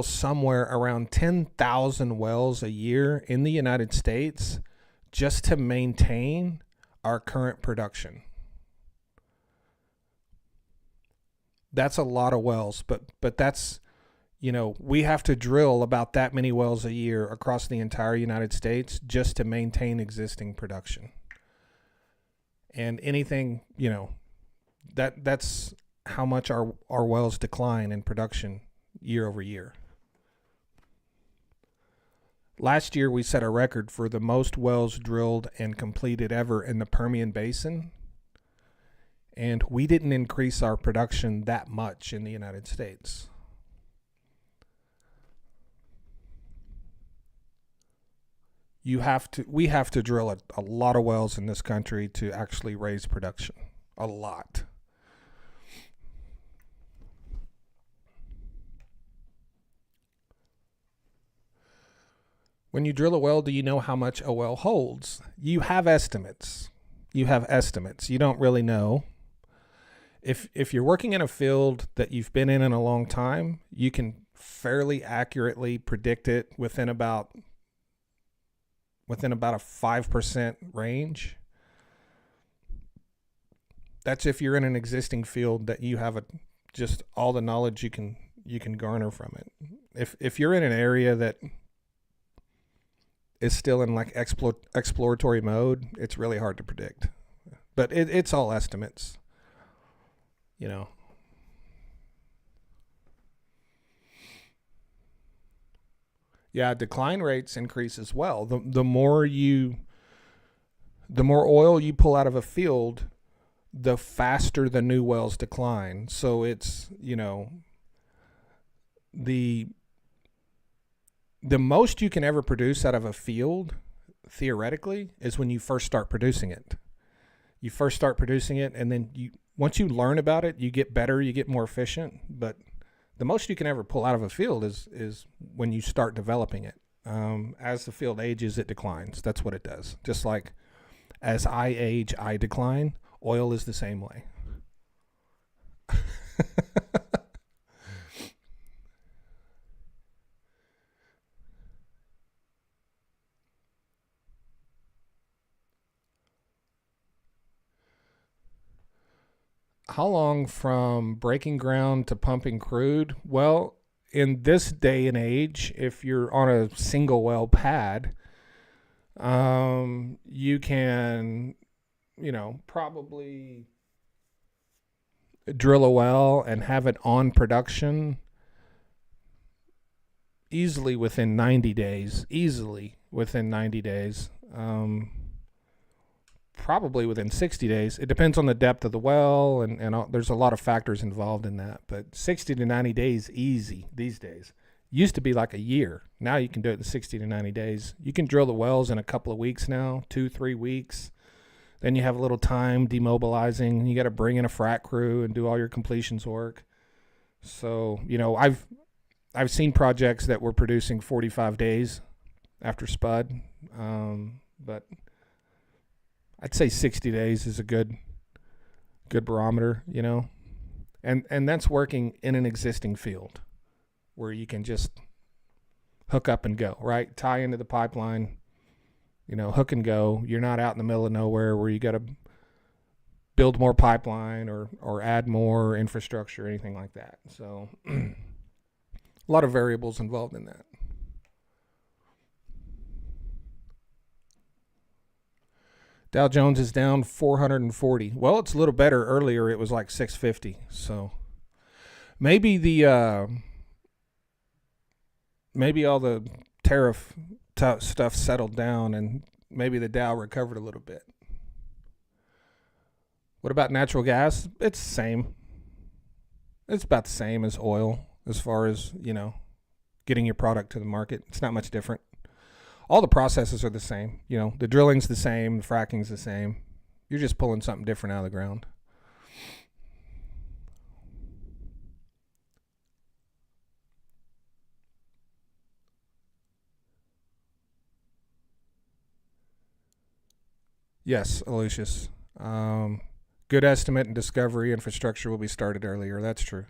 somewhere around 10,000 wells a year in the United States just to maintain our current production. That's a lot of wells, but that's, we have to drill about that many wells a year across the entire United States just to maintain existing production. And anything, that's how much our wells decline in production year over year. Last year, we set a record for the most wells drilled and completed ever in the Permian Basin. And we didn't increase our production that much in the United States. We have to drill a lot of wells in this country to actually raise production. A lot. When you drill a well, do you know how much a well holds? You have estimates. You don't really know. If you're working in a field that you've been in a long time, you can fairly accurately predict it within about a 5% range. That's if you're in an existing field that you have just all the knowledge you can garner from it. If you're in an area that is still in like exploratory mode, it's really hard to predict. But it's all estimates. Yeah, decline rates increase as well. The more oil you pull out of a field, the faster the new wells decline. So it's, the the most you can ever produce out of a field, theoretically, is when you first start producing it. You first start producing it, and then once you learn about it, you get better, you get more efficient. But the most you can ever pull out of a field is when you start developing it. As the field ages, it declines. That's what it does. Just like as I age, I decline. Oil is the same way. How long from breaking ground to pumping crude? Well, in this day and age, if you're on a single well pad, you can, probably drill a well and have it on production easily within 90 days. Probably within 60 days. It depends on the depth of the well, and there's a lot of factors involved in that. But 60 to 90 days, easy these days. Used to be like a year. Now you can do it in 60 to 90 days. You can drill the wells in a couple of weeks now, 2-3 weeks. Then you have a little time demobilizing. You got to bring in a frac crew and do all your completions work. So, I've seen projects that were producing 45 days after spud, but I'd say 60 days is a good barometer, and that's working in an existing field where you can just hook up and go, right? Tie into the pipeline, hook and go. You're not out in the middle of nowhere where you got to build more pipeline or add more infrastructure or anything like that. So a lot of variables involved in that. Dow Jones is down 440. Well, it's a little better. Earlier it was like 650. So maybe maybe all the tariff stuff settled down and maybe the Dow recovered a little bit. What about natural gas? It's the same. It's about the same as oil as far as, getting your product to the market. It's not much different. All the processes are the same. The drilling's the same, the fracking's the same. You're just pulling something different out of the ground. Yes, Aloysius. Good estimate and discovery infrastructure will be started earlier. That's true.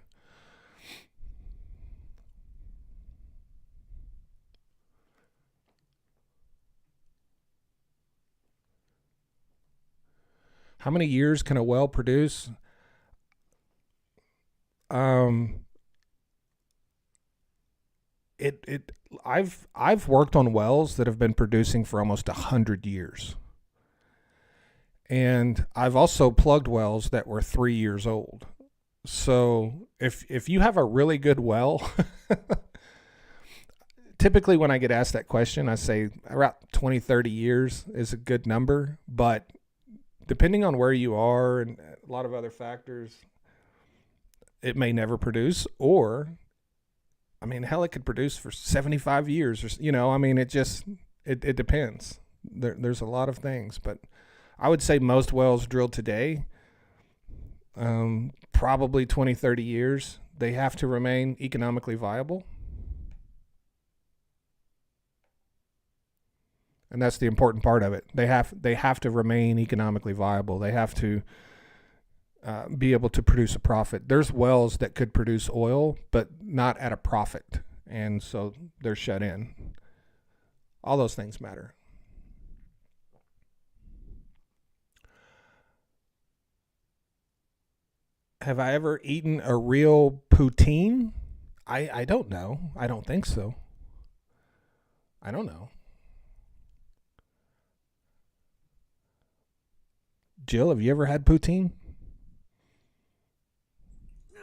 How many years can a well produce? I've worked on wells that have been producing for almost 100 years. And I've also plugged wells that were 3 years old. So if you have a really good well, typically when I get asked that question, I say around 20, 30 years is a good number. But depending on where you are and a lot of other factors, it may never produce. Or, hell, it could produce for 75 years. Or, it depends. There's a lot of things. But I would say most wells drilled today, probably 20, 30 years, they have to remain economically viable. And that's the important part of it. They have to remain economically viable. They have to be able to produce a profit. There's wells that could produce oil, but not at a profit. And so they're shut in. All those things matter. Have I ever eaten a real poutine? I don't know. I don't think so. I don't know. Jill, have you ever had poutine? No.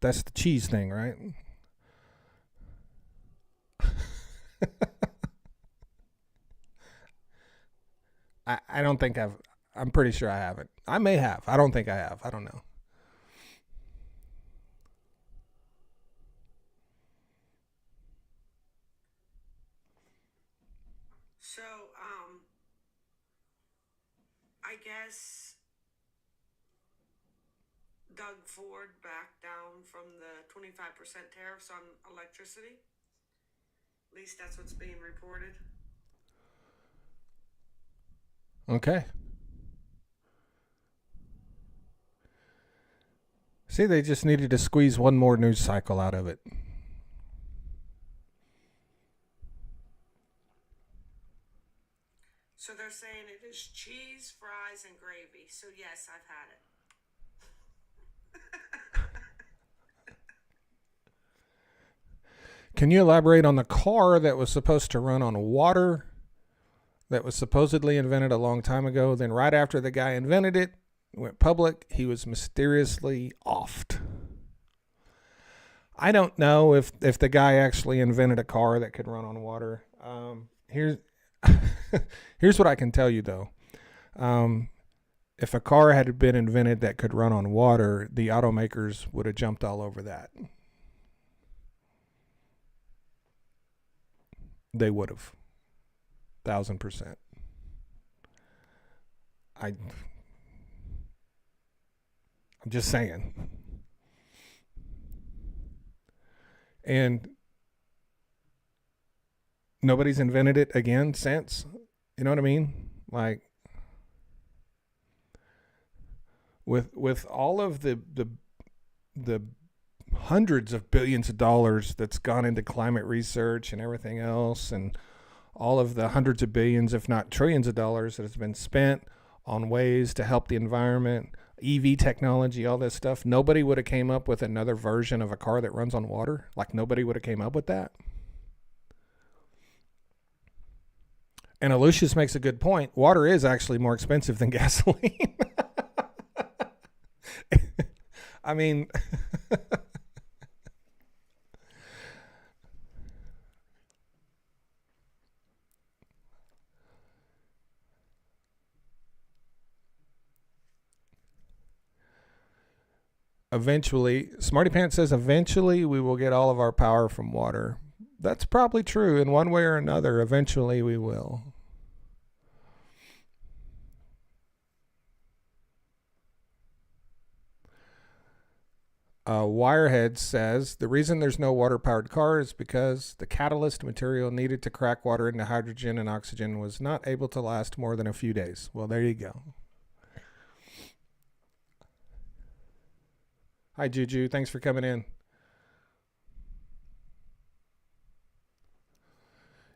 That's the cheese thing, right? I don't think I'm pretty sure I haven't. I may have. I don't think I have. I don't know. guess Doug Ford backed down from the 25% tariffs on electricity. At least that's what's being reported. Okay. See, they just needed to squeeze one more news cycle out of it. So they're saying it is cheese, fries, and gravy. So yes, I've had it. Can you elaborate on the car that was supposed to run on water that was supposedly invented a long time ago? Then right after the guy invented it, went public, he was mysteriously offed. I don't know if the guy actually invented a car that could run on water. Here's here's what I can tell you though. If a car had been invented that could run on water, the automakers would have jumped all over that. They would have. 1,000%. I'm just saying. And nobody's invented it again since. You know what I mean? Like with all of the hundreds of billions of dollars that's gone into climate research and everything else, and all of the hundreds of billions, if not trillions of dollars that has been spent on ways to help the environment, EV technology, all this stuff, nobody would have came up with another version of a car that runs on water. Like nobody would have came up with that. And Aloysius makes a good point. Water is actually more expensive than gasoline. I mean, eventually, Smarty Pants says eventually we will get all of our power from water. That's probably true in one way or another. Eventually we will. Wirehead says the reason there's no water-powered car is because the catalyst material needed to crack water into hydrogen and oxygen was not able to last more than a few days. Well, there you go. Hi, Juju. Thanks for coming in.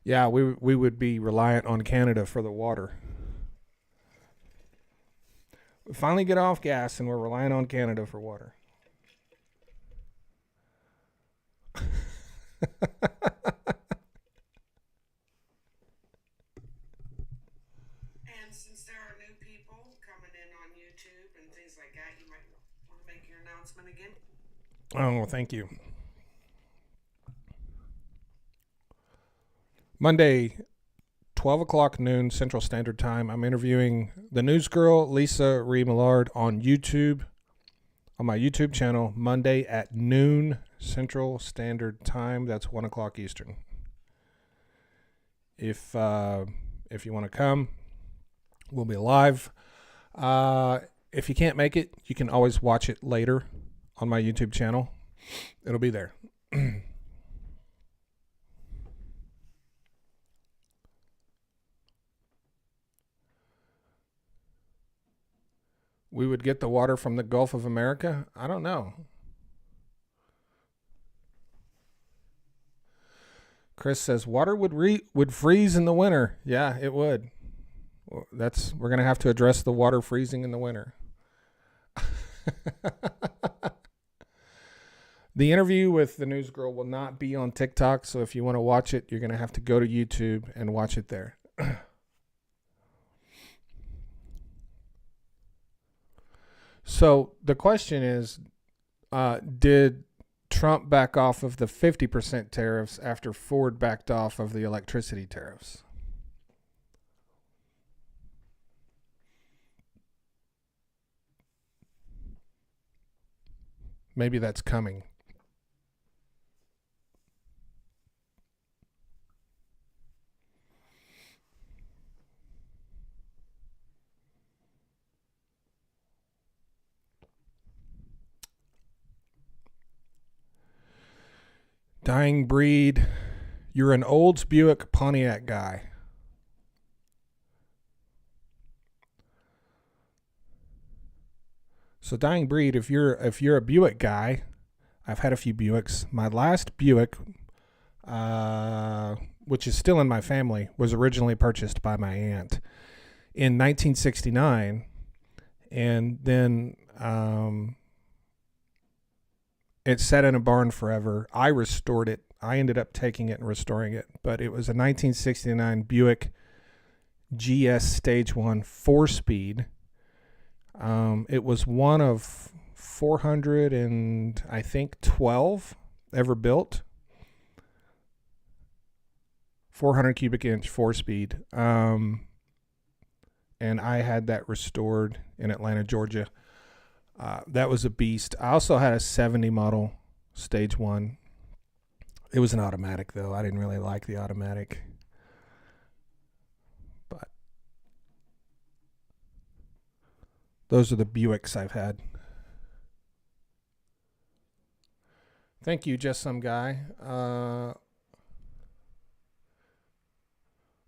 Yeah, we would be reliant on Canada for the water. We finally get off gas and we're relying on Canada for water. And since there are new people coming in on YouTube and things like that, you might want to make your announcement again. Oh, thank you. Monday, 12 o'clock noon Central Standard Time. I'm interviewing the news girl, Lisa Ree Millard, on YouTube, on my YouTube channel, Monday at noon Central Standard Time. That's 1 o'clock Eastern. If you want to come, we'll be live. If you can't make it, you can always watch it later on my YouTube channel. It'll be there. We would get the water from the Gulf of America? I don't know. Chris says water would freeze in the winter. Yeah, it would. We're going to have to address the water freezing in the winter. The interview with the news girl will not be on TikTok, so if you want to watch it, you're going to have to go to YouTube and watch it there. So the question is, did Trump back off of the 50% tariffs after Ford backed off of the electricity tariffs? Maybe that's coming. Dying breed. You're an Olds Buick Pontiac guy. So dying breed, if you're a Buick guy, I've had a few Buicks. My last Buick, which is still in my family, was originally purchased by my aunt in 1969, and then it sat in a barn forever. I restored it. I ended up taking it and restoring it, but it was a 1969 Buick GS Stage 1 4-speed. It was one of 400 and I think 12 ever built. 400 cubic inch 4-speed. And I had that restored in Atlanta, Georgia. That was a beast. I also had a 70 model Stage 1. It was an automatic, though. I didn't really like the automatic. But those are the Buicks I've had. Thank you, Just Some Guy.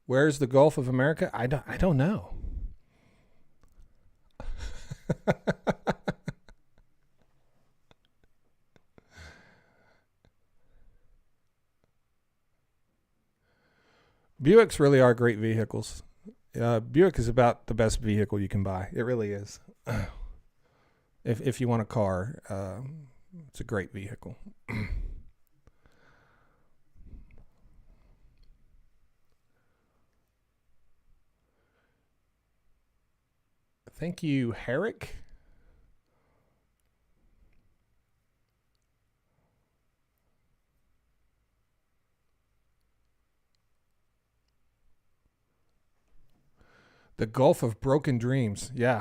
Where's the Gulf of America? I don't know. Buicks really are great vehicles. Buick is about the best vehicle you can buy. It really is. If you want a car, it's a great vehicle. Thank you, Herrick. The Gulf of Broken Dreams. Yeah.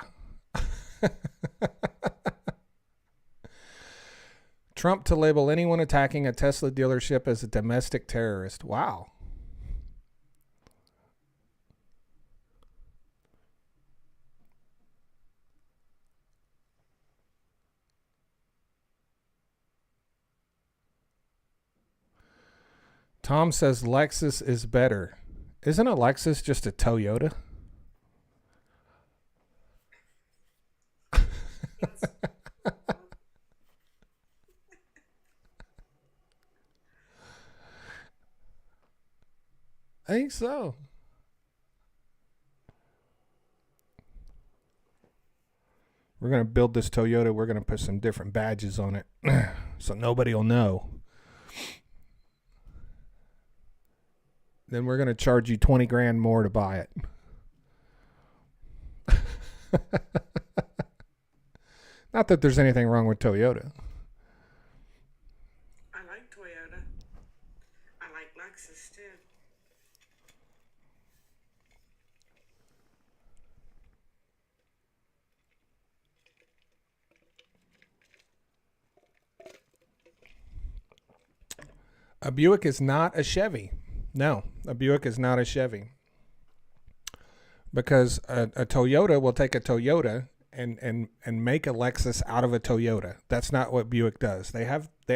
Trump to label anyone attacking a Tesla dealership as a domestic terrorist. Wow. Tom says Lexus is better. Isn't a Lexus just a Toyota? I think so. We're going to build this Toyota. We're going to put some different badges on it so nobody will know. Then we're going to charge you 20 grand more to buy it. Not that there's anything wrong with Toyota. I like Toyota. I like Lexus too. A Buick is not a Chevy. No, a Buick is not a Chevy. Because a Toyota will take a Toyota and make a Lexus out of a Toyota. That's not what Buick does. They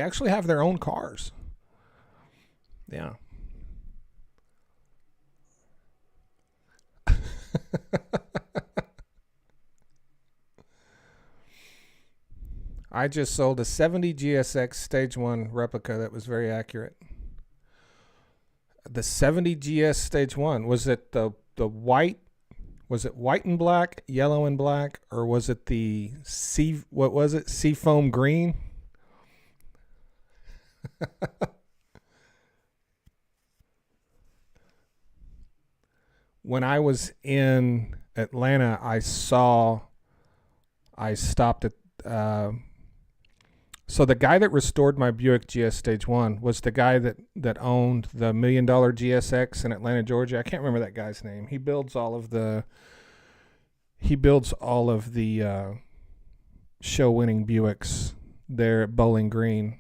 actually have their own cars. Yeah. I just sold a 70 GSX Stage 1 replica that was very accurate. The 70 GS Stage 1, was it the white? Was it white and black, yellow and black, or was it the seafoam green? When I was in Atlanta, I stopped at so the guy that restored my Buick GS Stage 1 was the guy that owned the $1 million GSX in Atlanta, Georgia. I can't remember that guy's name. He builds all of the show-winning Buicks there at Bowling Green.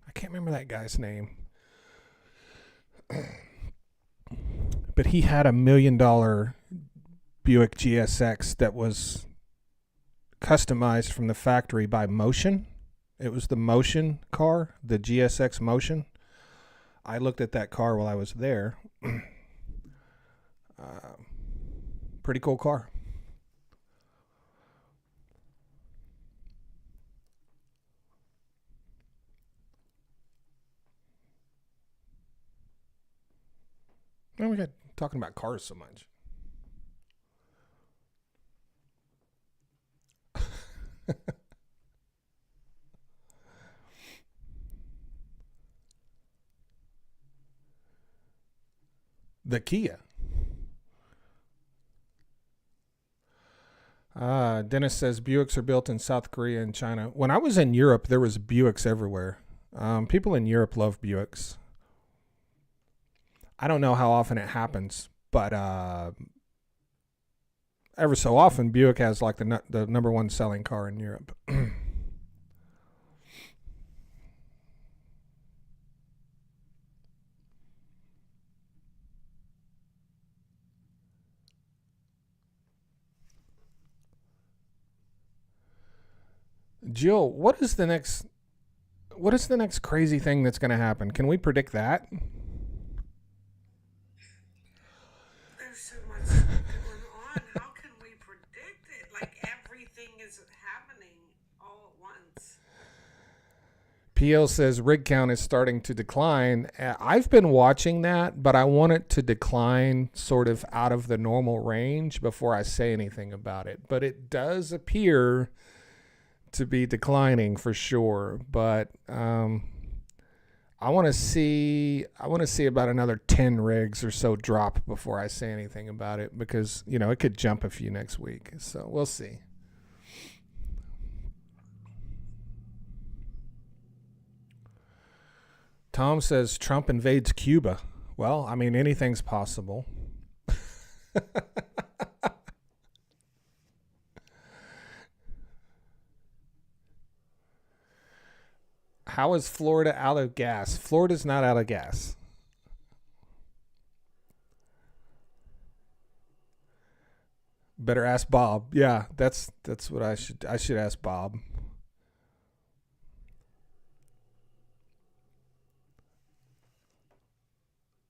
I can't remember that guy's name. But he had a $1 million Buick GSX that was customized from the factory by Motion. It was the Motion car, the GSX Motion. I looked at that car while I was there. Pretty cool car. Oh, we got talking about cars so much. The Kia. Dennis says Buicks are built in South Korea and China. When I was in Europe, there was Buicks everywhere. People in Europe love Buicks. I don't know how often it happens, but ever so often, Buick has like the number one selling car in Europe. Jill, what is the next crazy thing that's going to happen? Can we predict that? There's so much going on. How can we predict it? Like everything is happening all at once. PL says rig count is starting to decline. I've been watching that, but I want it to decline sort of out of the normal range before I say anything about it. But it does appear to be declining for sure. But I want to see about another 10 rigs or so drop before I say anything about it, because it could jump a few next week. So we'll see. Tom says Trump invades Cuba. Well, I mean, anything's possible. How is Florida out of gas? Florida's not out of gas. Better ask Bob. Yeah, that's what I should ask Bob.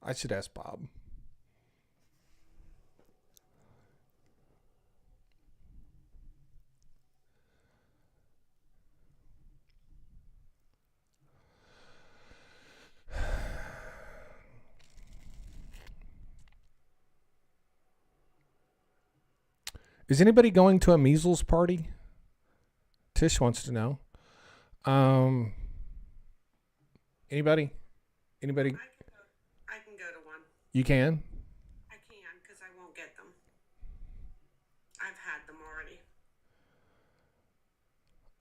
I should ask Bob. Is anybody going to a measles party? Tish wants to know. Anybody? Anybody? I can go to one. You can? I can, because I won't get them. I've had them already.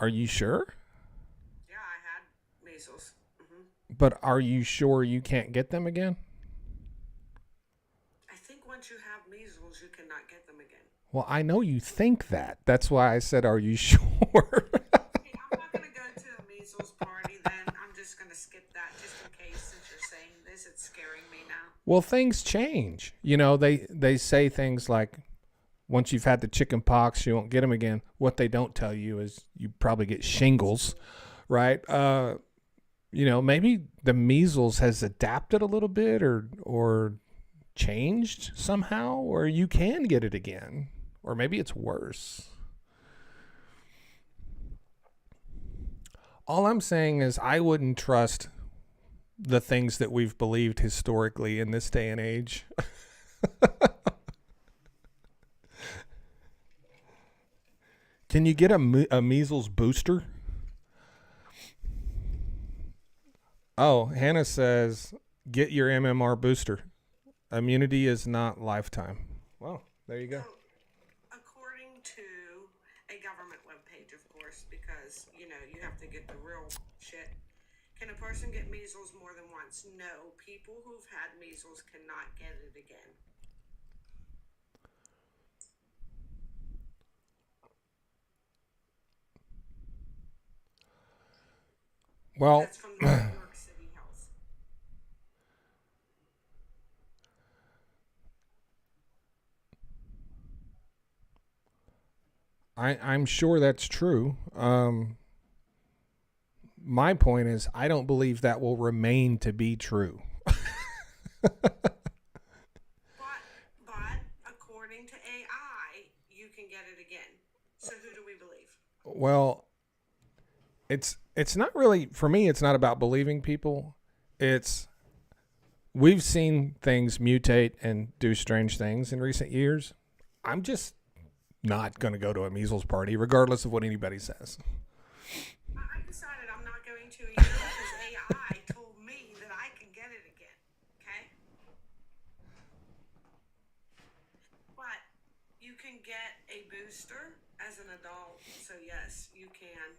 Are you sure? Yeah, I had measles. But are you sure you can't get them again? I think once you have measles, you cannot get them again. Well, I know you think that. That's why I said, are you sure? Hey, I'm not going to go to a measles party then. I'm just going to skip that just in case, since you're saying this. It's scaring me now. Well, things change. They say things like, once you've had the chicken pox, you won't get them again. What they don't tell you is you probably get shingles, right? Maybe the measles has adapted a little bit or changed somehow, or you can get it again, or maybe it's worse. All I'm saying is I wouldn't trust the things that we've believed historically in this day and age. Can you get a measles booster? Oh, Hannah says, get your MMR booster. Immunity is not lifetime. Well, there you go. So, according to a government webpage, of course, because, you have to get the real shit. Can a person get measles more than once? No. People who've had measles cannot get it again. Well, that's from the New York City Health. I'm sure that's true. My point is, I don't believe that will remain to be true. But according to AI, you can get it again. So who do we believe? Well, it's not really for me. It's not about believing people. It's we've seen things mutate and do strange things in recent years. I'm just not going to go to a measles party, regardless of what anybody says. I decided I'm not going to either because AI told me that I can get it again. Okay? But you can get a booster as an adult. So, yes, you can.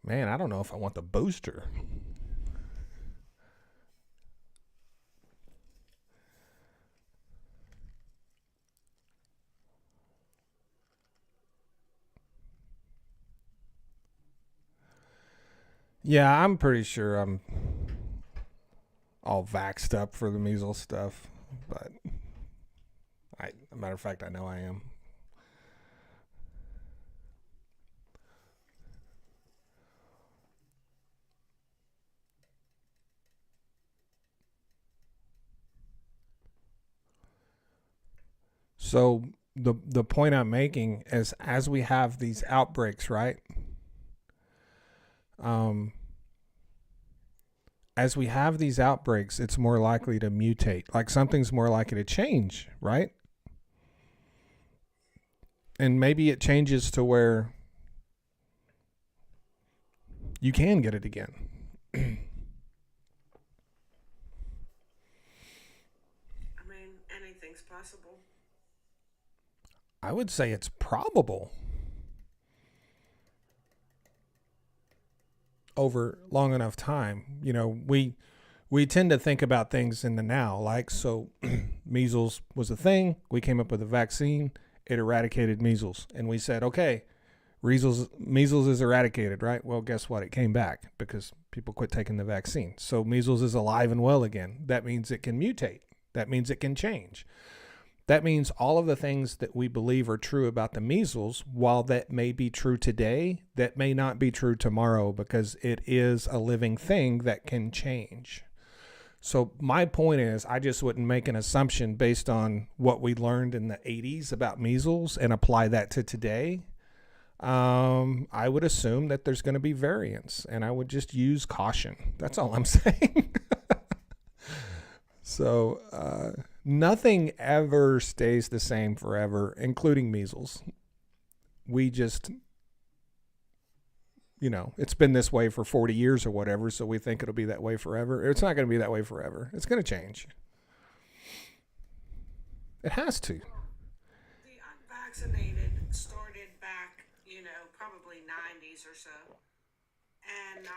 Man, I don't know if I want the booster. Yeah, I'm pretty sure I'm all vaxxed up for the measles stuff, but a matter of fact, I know I am. So the point I'm making is as we have these outbreaks, right? Um, as we have these outbreaks, it's more likely to mutate. Like something's more likely to change, right? And maybe it changes to where you can get it again. I mean, anything's possible. I would say it's probable over long enough time. You know, we tend to think about things in the now, like so measles was a thing, we came up with a vaccine, it eradicated measles, and we said, okay, measles is eradicated, right? Well, guess what? It came back because people quit taking the vaccine. So measles is alive and well again. That means it can mutate. That means it can change. That means all of the things that we believe are true about the measles, while that may be true today, that may not be true tomorrow because it is a living thing that can change. So my point is, I just wouldn't make an assumption based on what we learned in the 80s about measles and apply that to today. I would assume that there's going to be variance, and I would just use caution. That's all I'm saying. So nothing ever stays the same forever, including measles. We just, it's been this way for 40 years or whatever, so we think it'll be that way forever. It's not going to be that way forever. It's going to change. It has to. The unvaccinated started back, probably 90s or so. And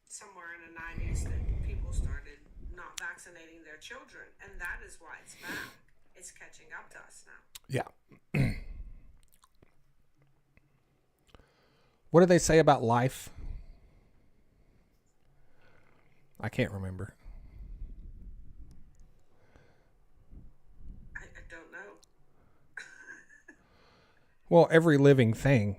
somewhere in the 90s that people started not vaccinating their children. And that is why it's back. It's catching up to us now. Yeah. What do they say about life? I can't remember. I don't know. Well, every living thing,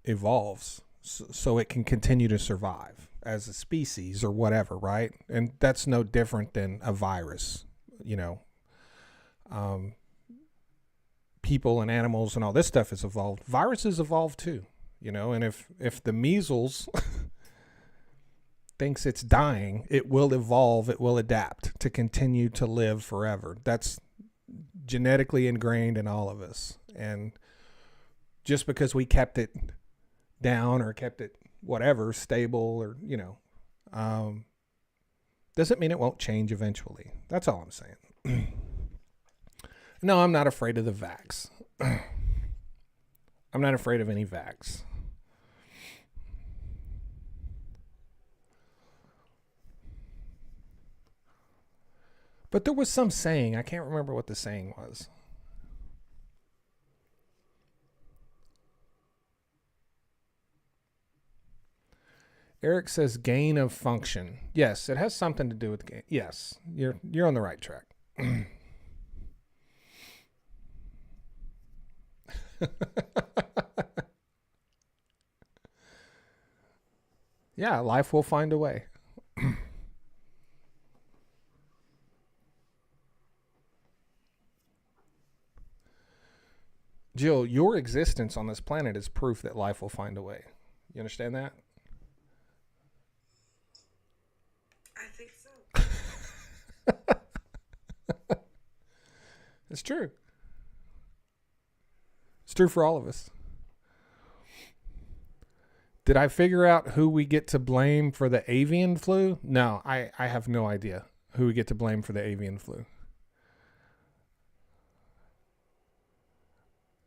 evolves so it can continue to survive as a species or whatever, right? And that's no different than a virus, people and animals and all this stuff has evolved. Viruses evolve too, and if the measles thinks it's dying, it will evolve, it will adapt to continue to live forever. That's genetically ingrained in all of us. And just because we kept it down or kept it whatever stable or doesn't mean it won't change eventually. That's all I'm saying. No, I'm not afraid of the vax. I'm not afraid of any vax. But there was some saying, I can't remember what the saying was. Eric says gain of function. Yes, it has something to do with gain. Yes, you're on the right track. Yeah, life will find a way. Jill, your existence on this planet is proof that life will find a way. You understand that? I think so. It's true. It's true for all of us. Did I figure out who we get to blame for the avian flu? No, I have no idea who we get to blame for the avian flu.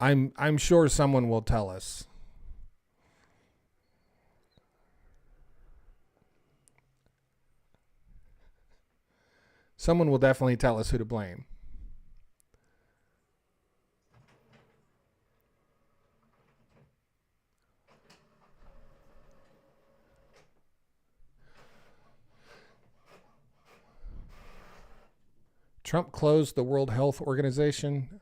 I'm sure someone will tell us. Someone will definitely tell us who to blame. Trump closed the World Health Organization.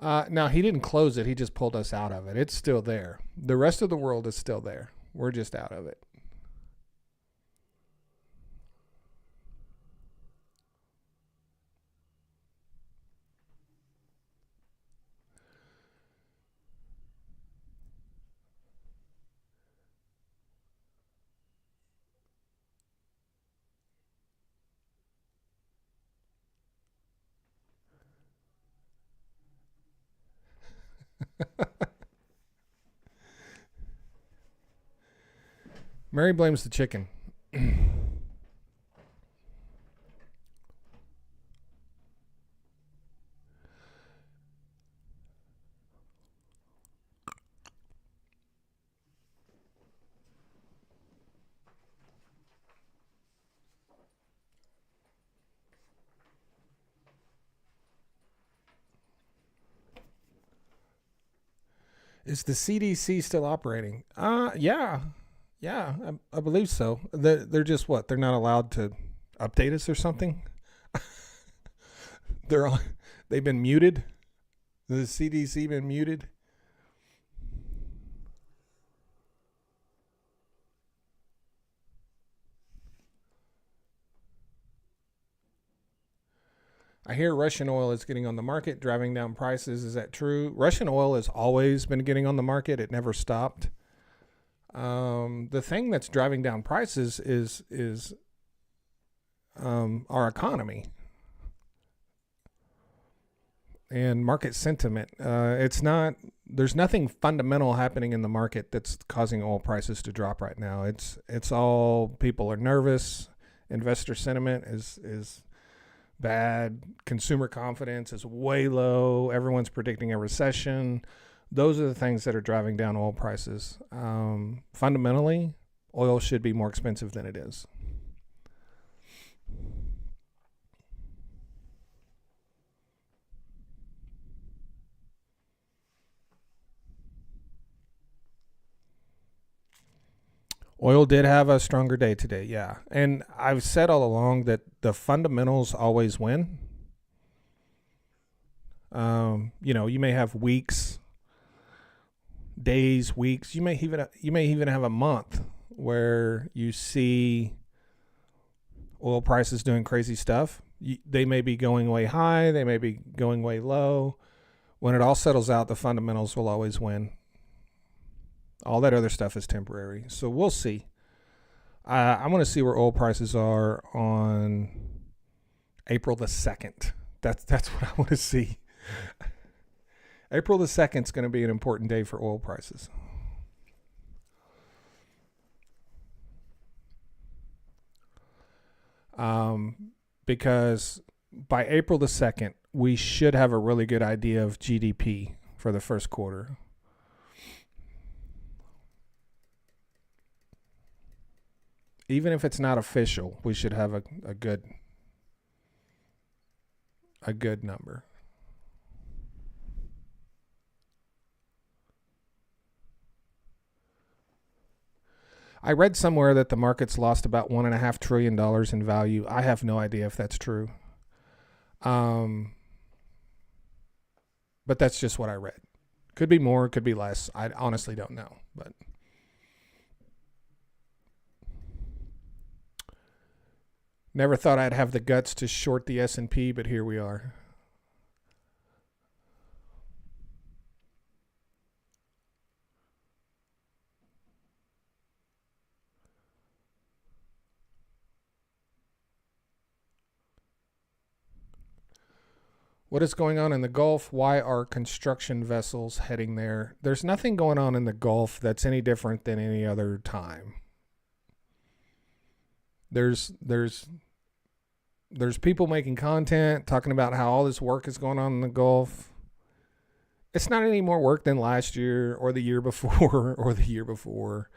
No, he didn't close it. He just pulled us out of it. It's still there. The rest of the world is still there. We're just out of it. Mary blames the chicken. Is the CDC still operating? Yeah. Yeah, I believe so. They're just what? They're not allowed to update us or something? They're all, they've been muted. The CDC been muted. I hear Russian oil is getting on the market, driving down prices. Is that true? Russian oil has always been getting on the market. It never stopped. The thing that's driving down prices is our economy and market sentiment. It's not. There's nothing fundamental happening in the market that's causing oil prices to drop right now. It's all people are nervous. Investor sentiment is bad. Consumer confidence is way low. Everyone's predicting a recession. Those are the things that are driving down oil prices. Fundamentally, oil should be more expensive than it is. Oil did have a stronger day today, yeah. And I've said all along that the fundamentals always win. You may have weeks, days, weeks. You may even have a month where you see oil prices doing crazy stuff. They may be going way high. They may be going way low. When it all settles out, the fundamentals will always win. All that other stuff is temporary. So we'll see. I want to see where oil prices are on April the 2nd. That's what I want to see. April the 2nd is going to be an important day for oil prices. Because by April the 2nd, we should have a really good idea of GDP for the first quarter. Even if it's not official, we should have a good number. I read somewhere that the market's lost about $1.5 trillion in value. I have no idea if that's true. But that's just what I read. Could be more, could be less. I honestly don't know, but never thought I'd have the guts to short the S&P, but here we are. What is going on in the Gulf? Why are construction vessels heading there? There's nothing going on in the Gulf that's any different than any other time. There's people making content talking about how all this work is going on in the Gulf. It's not any more work than last year or the year before or the year before.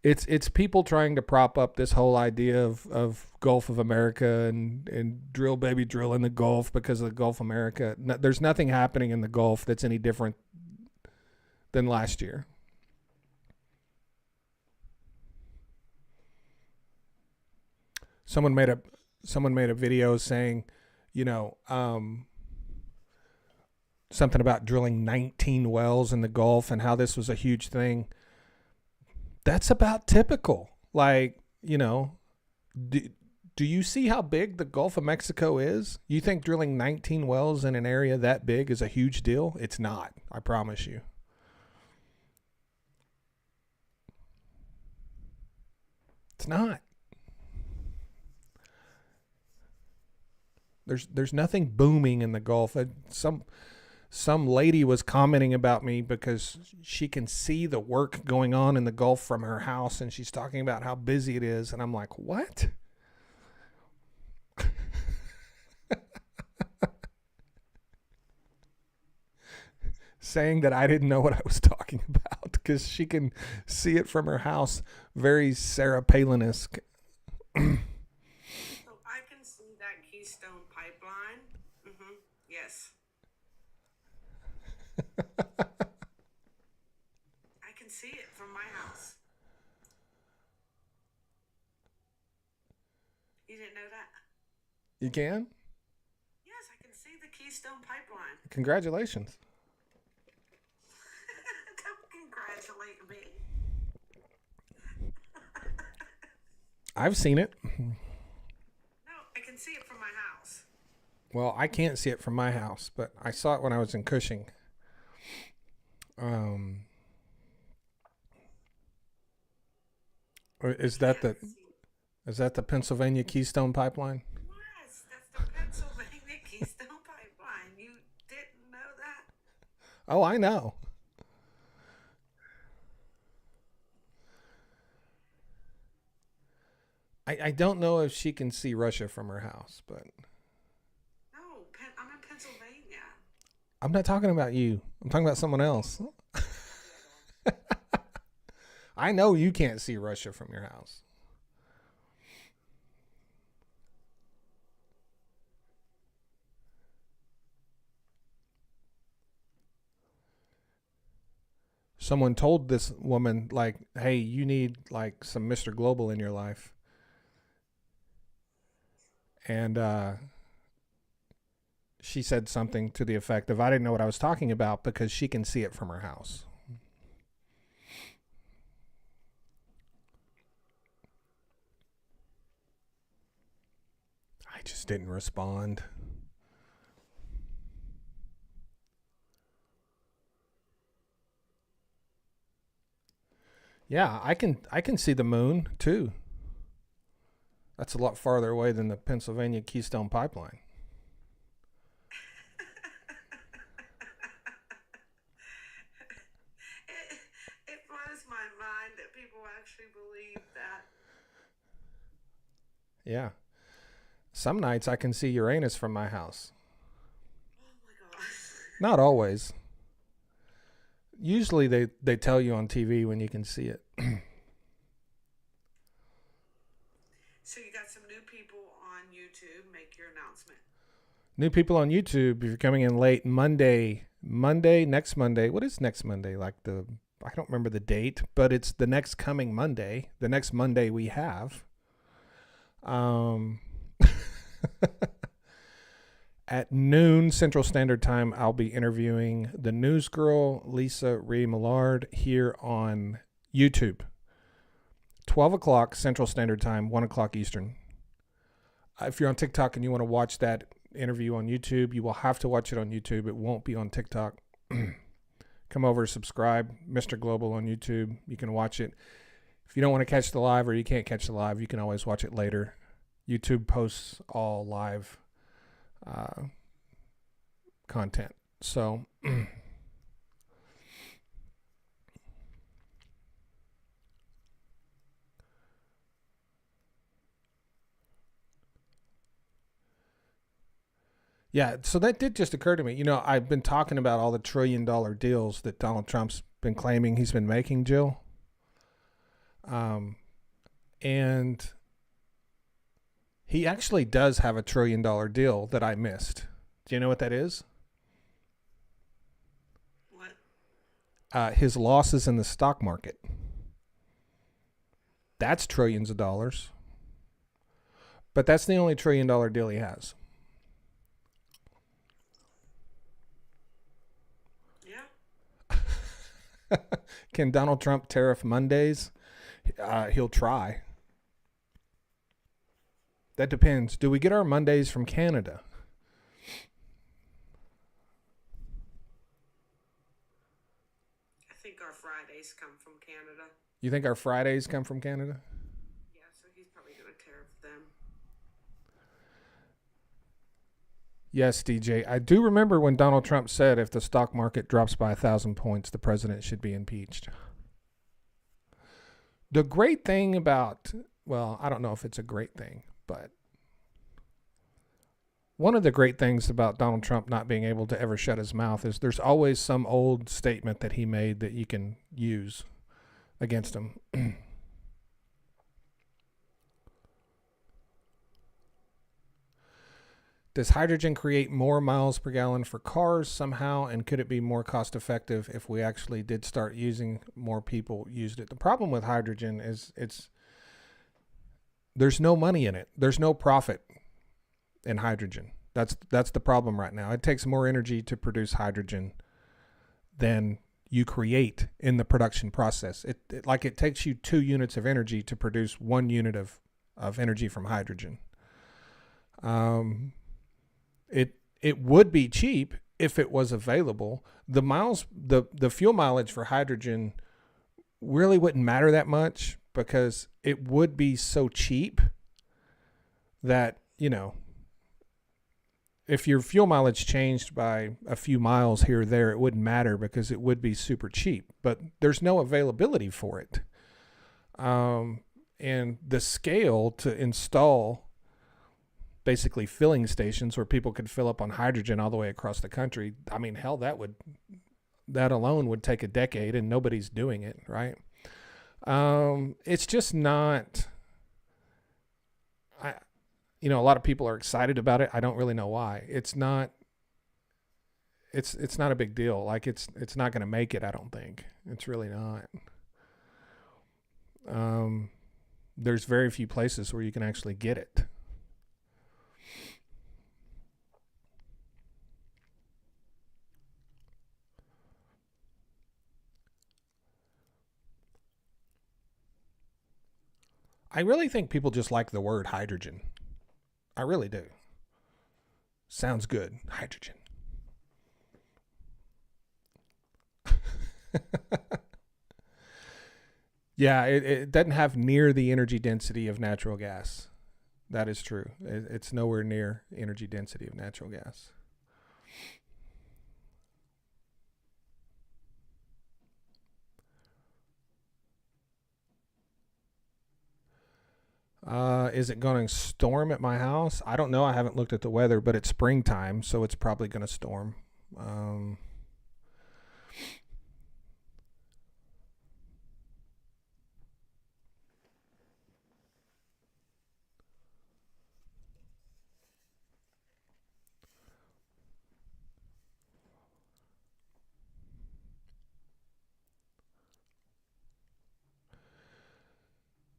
It's people trying to prop up this whole idea of Gulf of America and drill baby drill in the Gulf because of the Gulf of America. No, there's nothing happening in the Gulf that's any different than last year. Someone made a video saying, something about drilling 19 wells in the Gulf and how this was a huge thing. That's about typical. Like, do you see how big the Gulf of Mexico is? You think drilling 19 wells in an area that big is a huge deal? It's not. I promise you. It's not. There's nothing booming in the Gulf. Some lady was commenting about me because she can see the work going on in the Gulf from her house, and she's talking about how busy it is, and I'm like, what? Saying that I didn't know what I was talking about because she can see it from her house. Very Sarah Palin-esque. So I can see that Keystone Pipeline. Yes. I can see it from my house. You didn't know that? You can? Yes, I can see the Keystone Pipeline. Congratulations. Don't congratulate me. I've seen it. No, I can see it from my house. Well, I can't see it from my house, but I saw it when I was in Cushing. Is that the Pennsylvania Keystone Pipeline? Yes, that's the Pennsylvania Keystone Pipeline. You didn't know that? Oh, I know. I don't know if she can see Russia from her house, but No, I'm in Pennsylvania. I'm not talking about you. I'm talking about someone else. I know you can't see Russia from your house. Someone told this woman, like, hey, you need like some Mr. Global in your life. And she said something to the effect of, I didn't know what I was talking about because she can see it from her house. I just didn't respond. Yeah, I can see the moon too. That's a lot farther away than the Pennsylvania Keystone Pipeline. It blows my mind that people actually believe that. Yeah. Some nights I can see Uranus from my house. Oh my gosh. Not always. Usually they tell you on TV when you can see it. So you got some new people on YouTube. Make your announcement. New people on YouTube, if you're coming in late, next Monday. What is next Monday? I don't remember the date, but it's the next coming Monday, the next Monday we have. At noon Central Standard Time, I'll be interviewing the news girl, Lisa Ree Millard, here on YouTube. 12 o'clock Central Standard Time, 1 o'clock Eastern. If you're on TikTok and you want to watch that interview on YouTube, you will have to watch it on YouTube. It won't be on TikTok. Come over, subscribe, Mr. Global on YouTube. You can watch it. If you don't want to catch the live or you can't catch the live, you can always watch it later. YouTube posts all live content. So yeah, so that did just occur to me. I've been talking about all the $1 trillion deals that Donald Trump's been claiming he's been making, Jill. And he actually does have $1 trillion deal that I missed. Do you know what that is? What? His losses in the stock market. That's trillions of dollars. But that's the only $1 trillion deal he has. Can Donald Trump tariff Mondays? He'll try. That depends. Do we get our Mondays from Canada? I think our Fridays come from Canada. You think our Fridays come from Canada? Yeah, so he's probably going to tariff them. Yes, DJ. I do remember when Donald Trump said if the stock market drops by 1,000 points, the president should be impeached. The great thing about, well, I don't know if it's a great thing, but one of the great things about Donald Trump not being able to ever shut his mouth is there's always some old statement that he made that you can use against him. Does hydrogen create more miles per gallon for cars somehow? And could it be more cost effective if we actually did start using more people used it? The problem with hydrogen is there's no money in it. There's no profit in hydrogen. That's the problem right now. It takes more energy to produce hydrogen than you create in the production process. It takes you 2 units of energy to produce 1 unit of energy from hydrogen. It would be cheap if it was available. The fuel mileage for hydrogen really wouldn't matter that much because it would be so cheap that, if your fuel mileage changed by a few miles here or there, it wouldn't matter because it would be super cheap. But there's no availability for it. And the scale to install basically filling stations where people could fill up on hydrogen all the way across the country. I mean, hell, that alone would take a decade and nobody's doing it, right? It's just not, a lot of people are excited about it. I don't really know why. It's not a big deal. Like it's not going to make it. I don't think it's really not. There's very few places where you can actually get it. I really think people just like the word hydrogen. I really do. Sounds good. Hydrogen. Yeah, it doesn't have near the energy density of natural gas. That is true. It's nowhere near energy density of natural gas. Is it going to storm at my house? I don't know. I haven't looked at the weather, but it's springtime, so it's probably going to storm.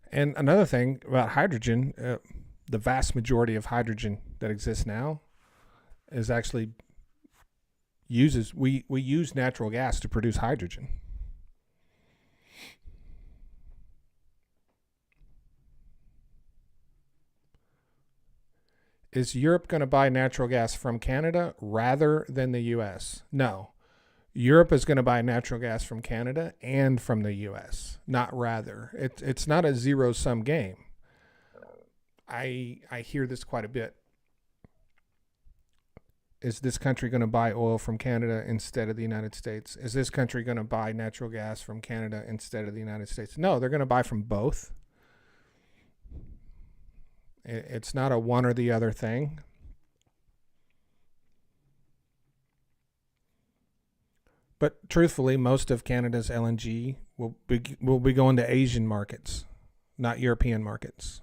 And another thing about hydrogen, the vast majority of hydrogen that exists now is actually uses we use natural gas to produce hydrogen. Is Europe going to buy natural gas from Canada rather than the US? No. Europe is going to buy natural gas from Canada and from the US, not rather. It's not a zero sum game. I hear this quite a bit. Is this country going to buy oil from Canada instead of the United States? Is this country going to buy natural gas from Canada instead of the United States? No, they're going to buy from both. It's not a one or the other thing. But truthfully, most of Canada's LNG will be going to Asian markets, not European markets.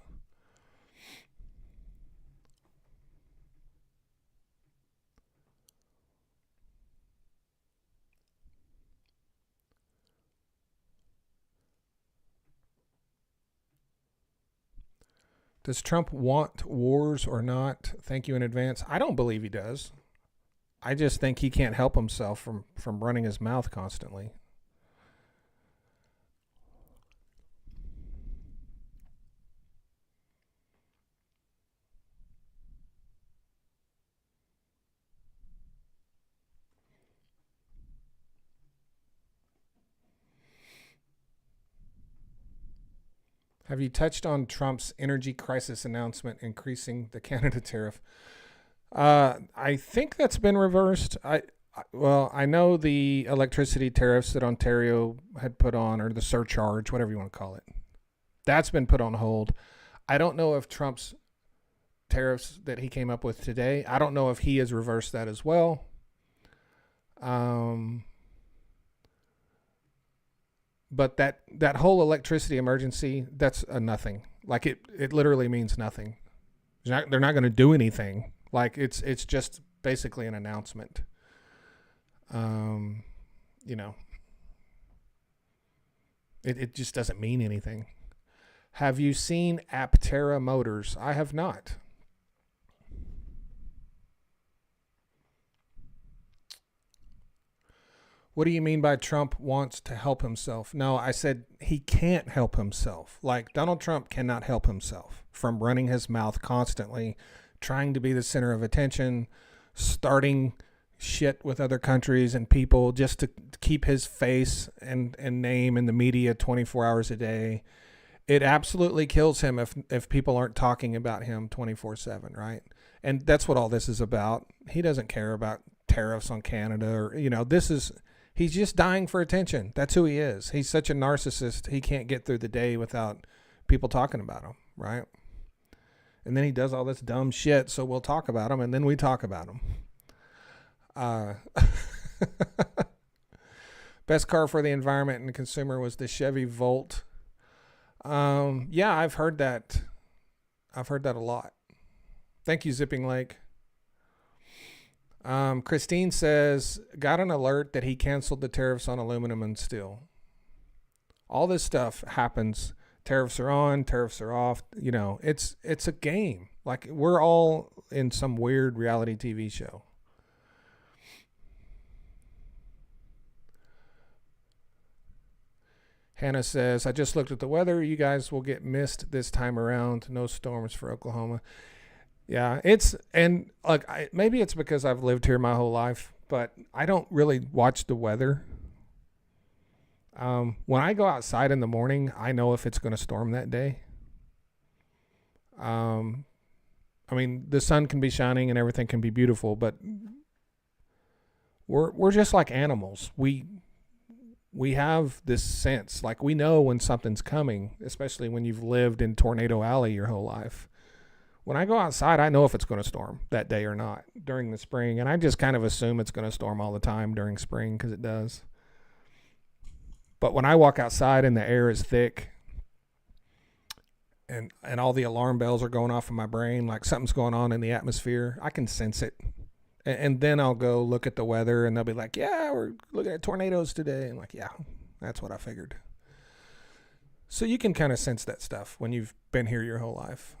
Does Trump want wars or not? Thank you in advance. I don't believe he does. I just think he can't help himself from running his mouth constantly. Have you touched on Trump's energy crisis announcement increasing the Canada tariff? I think that's been reversed. I know the electricity tariffs that Ontario had put on, or the surcharge, whatever you want to call it, that's been put on hold. I don't know if Trump's tariffs that he came up with today, I don't know if he has reversed that as well. But that whole electricity emergency, that's a nothing. Like it literally means nothing. They're not going to do anything. Like it's just basically an announcement. You know, it just doesn't mean anything. Have you seen Aptera Motors? I have not. What do you mean by Trump wants to help himself? No, I said he can't help himself. Like Donald Trump cannot help himself from running his mouth constantly, trying to be the center of attention, starting shit with other countries and people just to keep his face and name in the media 24 hours a day. It absolutely kills him if people aren't talking about him 24/7, right? And that's what all this is about. He doesn't care about tariffs on Canada or, he's just dying for attention. That's who he is. He's such a narcissist. He can't get through the day without people talking about him, right? And then he does all this dumb shit, so we'll talk about him, and then we talk about him. Best car for the environment and the consumer was the Chevy Volt. Yeah, I've heard that. I've heard that a lot. Thank you, Zipping Lake. Christine says, got an alert that he canceled the tariffs on aluminum and steel. All this stuff happens. Tariffs are on, tariffs are off. It's a game. Like we're all in some weird reality TV show. Hannah says, I just looked at the weather. You guys will get missed this time around. No storms for Oklahoma. Yeah, maybe it's because I've lived here my whole life, but I don't really watch the weather. When I go outside in the morning, I know if it's going to storm that day. The sun can be shining and everything can be beautiful, but we're just like animals. We have this sense, like we know when something's coming, especially when you've lived in Tornado Alley your whole life. When I go outside, I know if it's going to storm that day or not during the spring. And I just kind of assume it's going to storm all the time during spring because it does. But when I walk outside and the air is thick and all the alarm bells are going off in my brain, like something's going on in the atmosphere, I can sense it. And then I'll go look at the weather and they'll be like, yeah, we're looking at tornadoes today. I'm like, yeah, that's what I figured. So you can kind of sense that stuff when you've been here your whole life.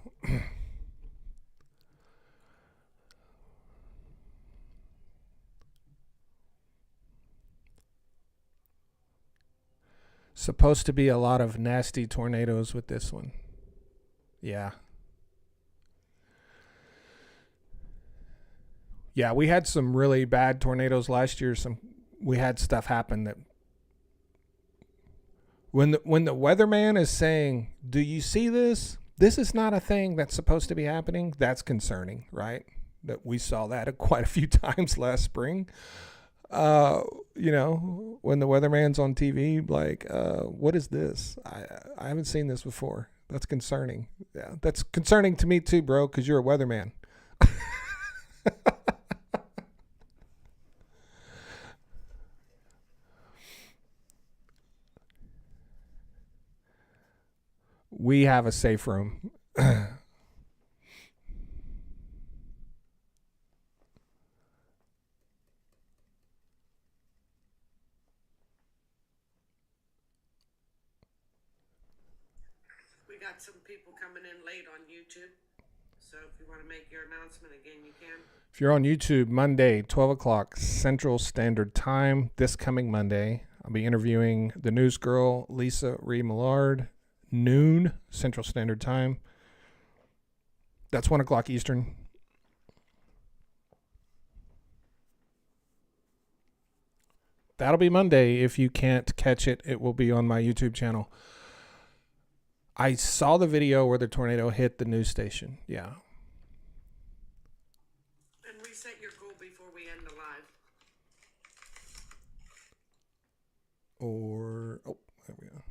Supposed to be a lot of nasty tornadoes with this one. Yeah. Yeah, we had some really bad tornadoes last year. We had stuff happen that when the weatherman is saying, "Do you see this? This is not a thing that's supposed to be happening." That's concerning, right? That we saw that quite a few times last spring. When the weatherman's on TV, like, what is this? I haven't seen this before. That's concerning. Yeah, that's concerning to me too, bro, because you're a weatherman. We have a safe room. We got some people coming in late on YouTube. So if you want to make your announcement again, you can. If you're on YouTube, Monday, 12 o'clock Central Standard Time, this coming Monday, I'll be interviewing the news girl, Lisa Ree Millard, noon Central Standard Time. That's 1 o'clock Eastern. That'll be Monday. If you can't catch it, it will be on my YouTube channel. I saw the video where the tornado hit the news station. Yeah. And reset your goal before we end the live. There we go.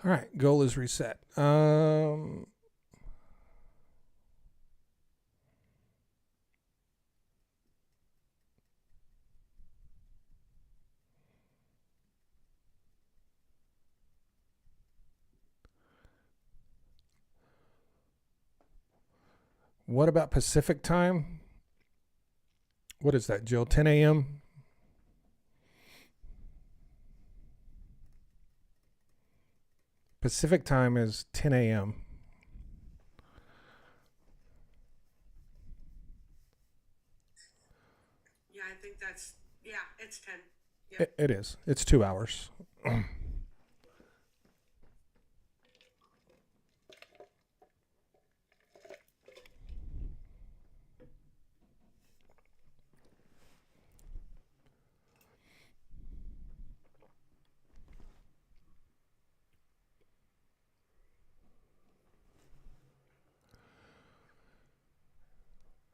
All right, goal is reset. What about Pacific time? What is that, Jill? 10 a.m.? Pacific time is 10 a.m. Yeah, I think it's 10. Yep. It is. It's 2 hours.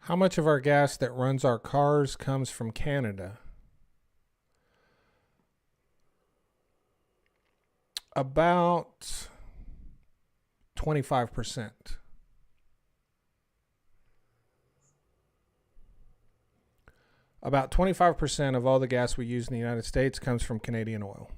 How much of our gas that runs our cars comes from Canada? About 25%. About 25% of all the gas we use in the United States comes from Canadian oil.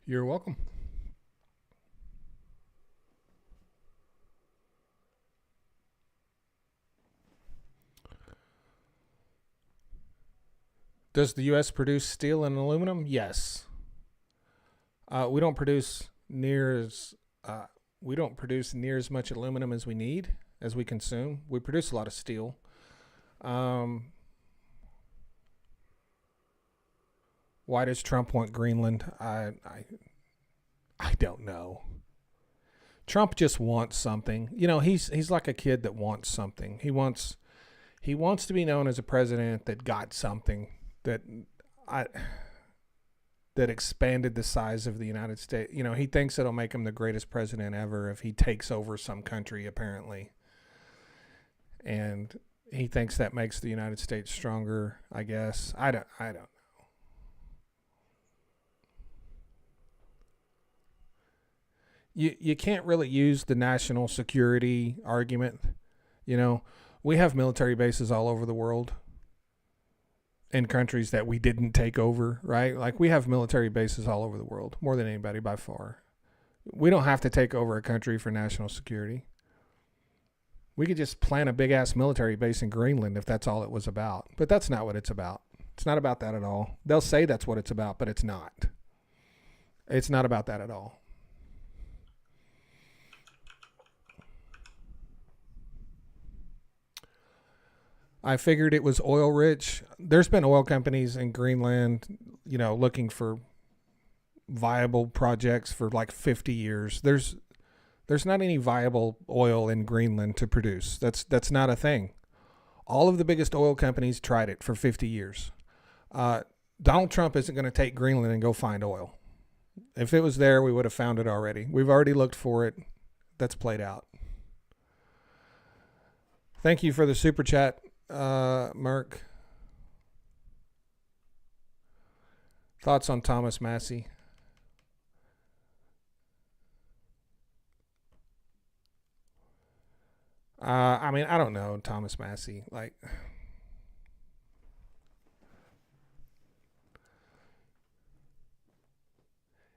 You're welcome. Does the U.S. produce steel and aluminum? Yes. We don't produce near as much aluminum as we need, as we consume. We produce a lot of steel. Why does Trump want Greenland? I don't know. Trump just wants something. He's like a kid that wants something. He wants to be known as a president that got something that expanded the size of the United States. He thinks it'll make him the greatest president ever if he takes over some country, apparently. And he thinks that makes the United States stronger, I guess. I don't know. you can't really use the national security argument. You know, we have military bases all over the world in countries that we didn't take over, right? Like we have military bases all over the world, more than anybody by far. We don't have to take over a country for national security. We could just plant a big ass military base in Greenland if that's all it was about. But that's not what it's about. It's not about that at all. They'll say that's what it's about, but it's not. It's not about that at all. I figured it was oil rich. There's been oil companies in Greenland, looking for viable projects for like 50 years. There's not any viable oil in Greenland to produce. That's not a thing. All of the biggest oil companies tried it for 50 years. Donald Trump isn't going to take Greenland and go find oil. If it was there, we would have found it already. We've already looked for it. That's played out. Thank you for the super chat, Merck. Thoughts on Thomas Massey? I don't know Thomas Massey. Like,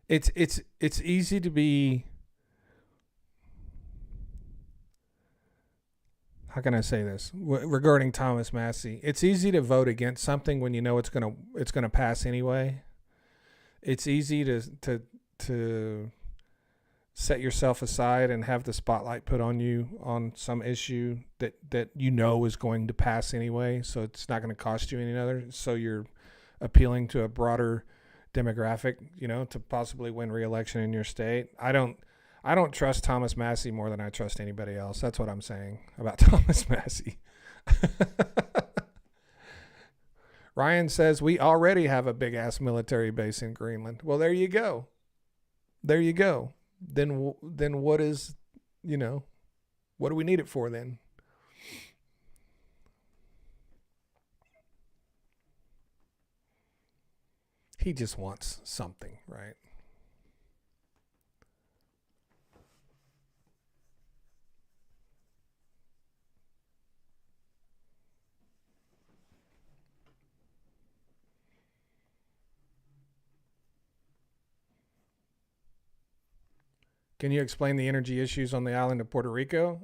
it's easy to be. How can I say this regarding Thomas Massey? It's easy to vote against something when you know it's gonna pass anyway. It's easy to set yourself aside and have the spotlight put on you on some issue that you know is going to pass anyway, so it's not going to cost you any other. So you're appealing to a broader demographic, to possibly win re-election in your state. I don't trust Thomas Massey more than I trust anybody else. That's what I'm saying about Thomas Massey. Ryan says we already have a big ass military base in Greenland. Well, there you go. There you go. Then what is, what do we need it for then? He just wants something, right? Can you explain the energy issues on the island of Puerto Rico?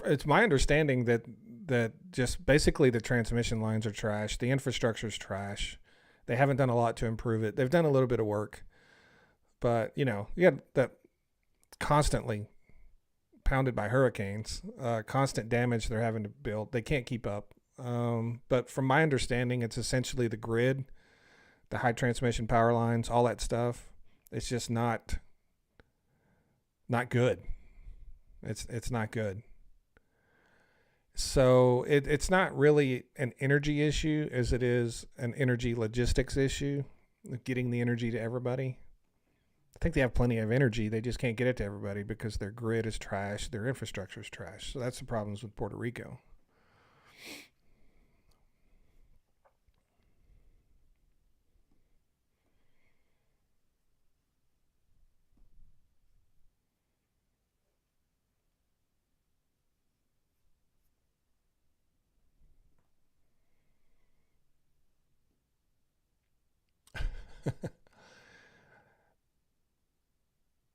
It's my understanding that just basically the transmission lines are trash. The infrastructure is trash. They haven't done a lot to improve it. They've done a little bit of work, but you got that constantly pounded by hurricanes, constant damage they're having to build. They can't keep up. But from my understanding, it's essentially the grid, the high transmission power lines, all that stuff. It's just not good. It's not good. So it's not really an energy issue as it is an energy logistics issue, getting the energy to everybody. I think they have plenty of energy. They just can't get it to everybody because their grid is trash. Their infrastructure is trash. So that's the problems with Puerto Rico.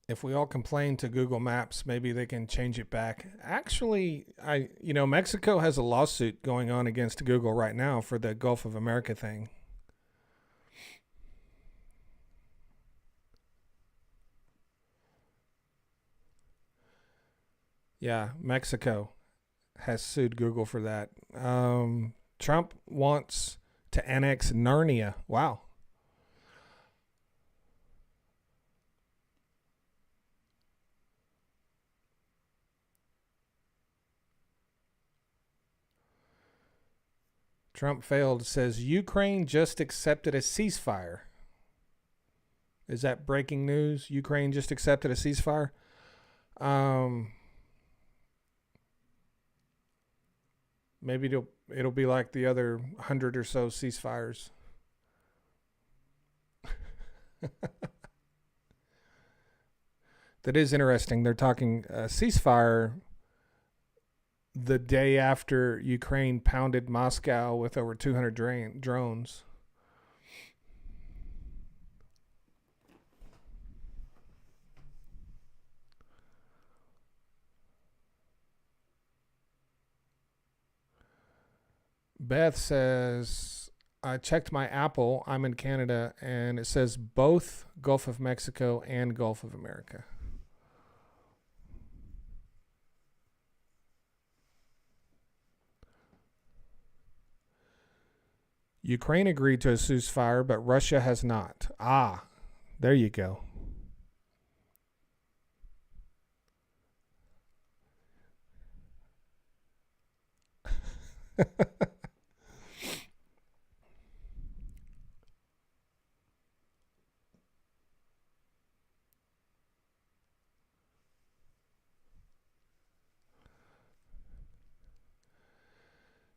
If we all complain to Google Maps, maybe they can change it back. Actually, Mexico has a lawsuit going on against Google right now for the Gulf of America thing. Yeah, Mexico has sued Google for that. Trump wants to annex Narnia. Wow. Trump failed, says Ukraine just accepted a ceasefire. Is that breaking news? Ukraine just accepted a ceasefire? Maybe it'll be like the other 100 or so ceasefires. That is interesting. They're talking ceasefire the day after Ukraine pounded Moscow with over 200 drones. Beth says, I checked my Apple. I'm in Canada, and it says both Gulf of Mexico and Gulf of America. Ukraine agreed to a ceasefire, but Russia has not. Ah, there you go.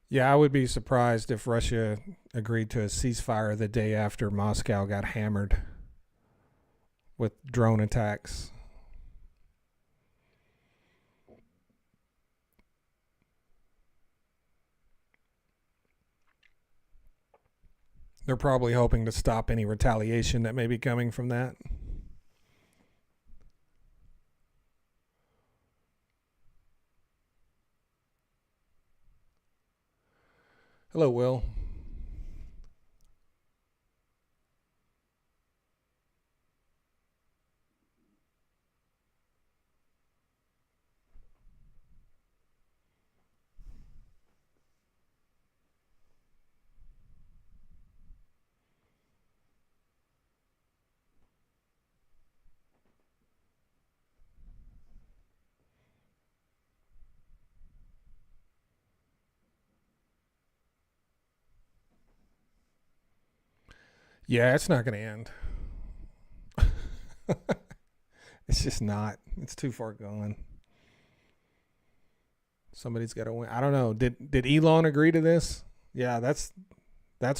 Yeah, I would be surprised if Russia agreed to a ceasefire the day after Moscow got hammered with drone attacks. They're probably hoping to stop any retaliation that may be coming from that. Hello, Will. Yeah, it's not going to end. It's just not. It's too far gone. Somebody's got to win. I don't know. Did Elon agree to this? Yeah, that's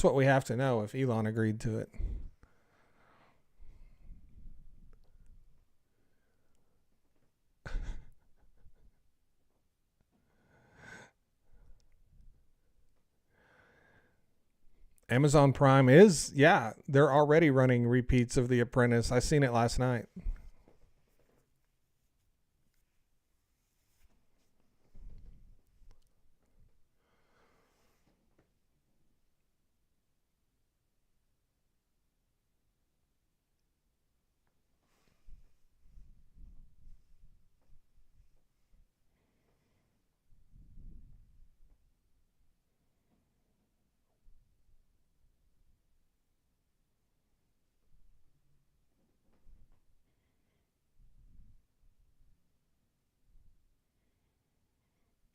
what we have to know if Elon agreed to it. Amazon Prime is, yeah, they're already running repeats of The Apprentice. I seen it last night.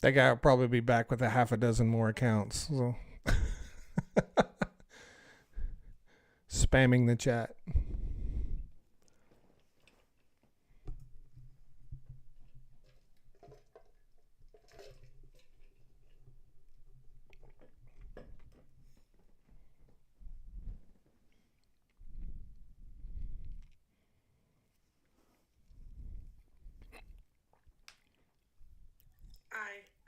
That guy will probably be back with a half a dozen more accounts. So. Spamming the chat.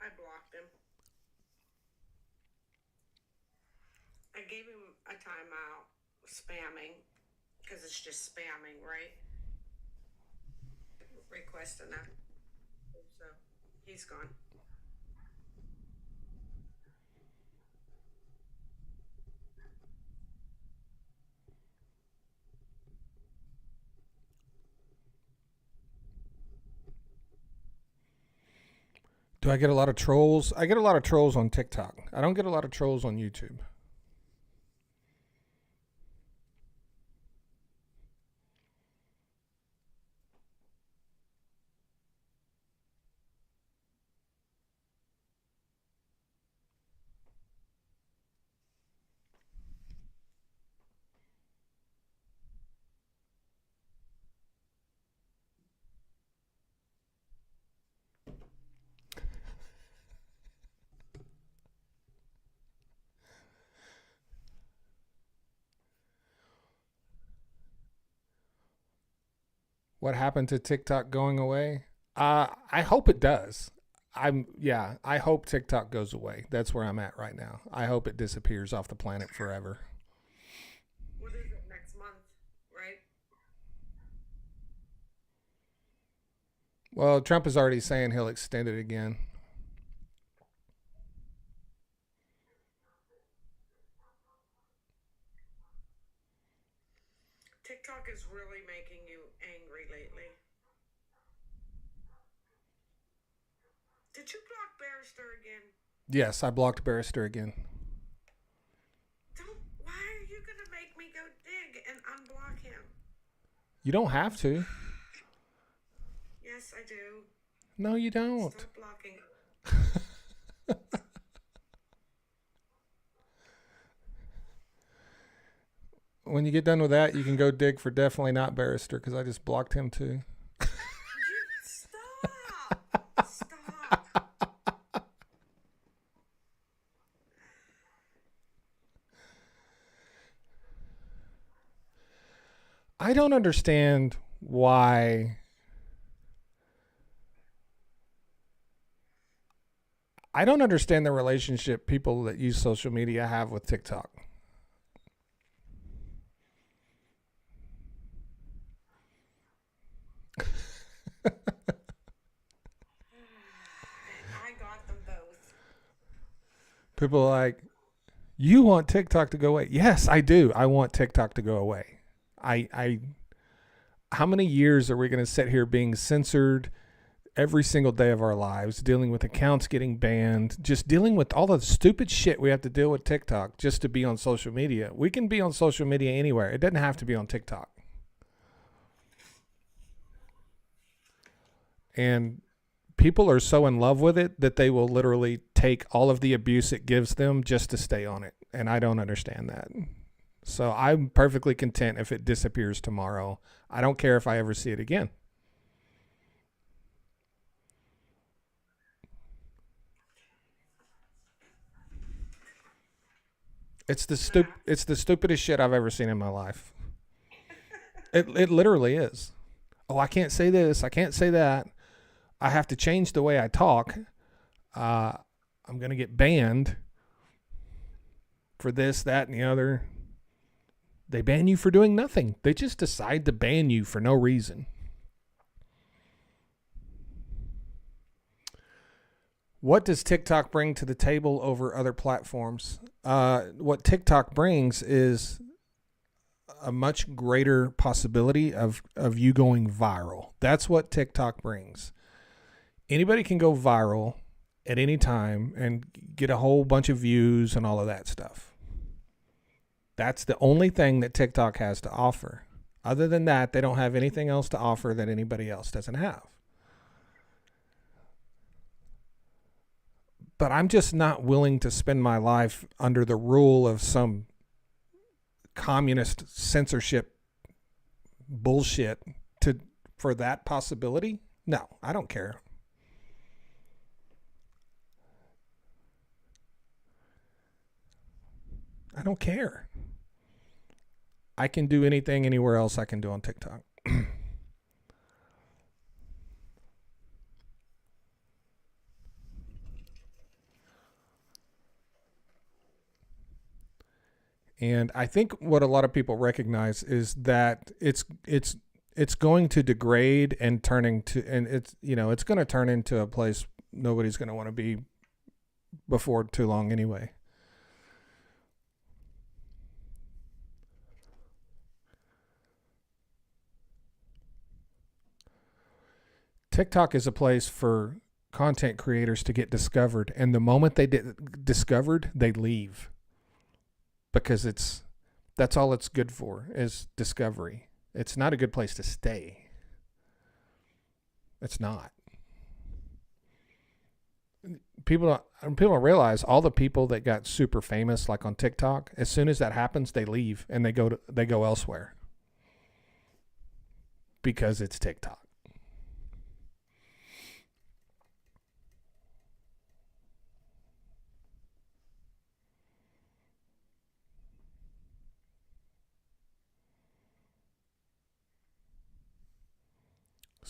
I blocked him. I gave him a timeout spamming because it's just spamming, right? Requesting that. So he's gone. Do I get a lot of trolls? I get a lot of trolls on TikTok. I don't get a lot of trolls on YouTube. What happened to TikTok going away? I hope it does. I hope TikTok goes away. That's where I'm at right now. I hope it disappears off the planet forever. What is it next month, right? Well, Trump is already saying he'll extend it again. TikTok is really making you angry lately. Did you block Barrister again? Yes, I blocked Barrister again. Don't. Why are you gonna make me go dig and unblock him? You don't have to. Yes, I do. No, you don't. Stop blocking. When you get done with that, you can go dig for definitely not Barrister because I just blocked him too. You stop. Stop. I don't understand why. I don't understand the relationship people that use social media have with TikTok. I got them both. People are like, you want TikTok to go away? Yes, I do. I want TikTok to go away. I how many years are we going to sit here being censored every single day of our lives, dealing with accounts getting banned, just dealing with all the stupid shit we have to deal with TikTok just to be on social media? We can be on social media anywhere. It doesn't have to be on TikTok. And people are so in love with it that they will literally take all of the abuse it gives them just to stay on it. And I don't understand that. So I'm perfectly content if it disappears tomorrow. I don't care if I ever see it again. It's the stupidest shit I've ever seen in my life. It literally is. Oh, I can't say this. I can't say that. I have to change the way I talk. I'm gonna get banned for this, that, and the other. They ban you for doing nothing. They just decide to ban you for no reason. What does TikTok bring to the table over other platforms? What TikTok brings is a much greater possibility of you going viral. That's what TikTok brings. Anybody can go viral at any time and get a whole bunch of views and all of that stuff. That's the only thing that TikTok has to offer. Other than that, they don't have anything else to offer that anybody else doesn't have. But I'm just not willing to spend my life under the rule of some communist censorship bullshit to for that possibility. No, I don't care. I don't care. I can do anything anywhere else I can do on TikTok. And I think what a lot of people recognize is that it's going to degrade and turning to, and it's going to turn into a place nobody's going to want to be before too long anyway. TikTok is a place for content creators to get discovered, and the moment they get discovered, they leave because that's all it's good for is discovery. It's not a good place to stay. It's not. People don't realize all the people that got super famous like on TikTok, as soon as that happens, they leave and they go elsewhere because it's TikTok.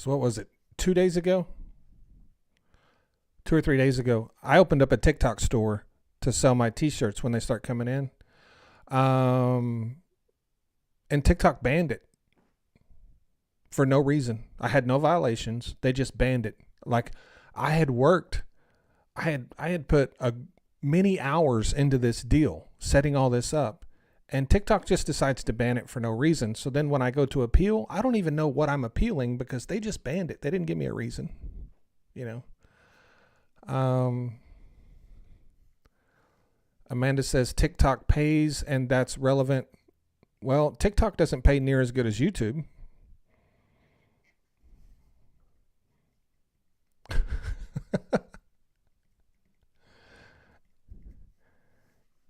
So what was it? 2 days ago? 2 or 3 days ago, I opened up a TikTok store to sell my t-shirts when they start coming in. And TikTok banned it for no reason. I had no violations. They just banned it. Like I had worked, I had put many hours into this deal, setting all this up, and TikTok just decides to ban it for no reason. So then when I go to appeal, I don't even know what I'm appealing because they just banned it. They didn't give me a reason, you know. Amanda says TikTok pays and that's relevant. Well, TikTok doesn't pay near as good as YouTube.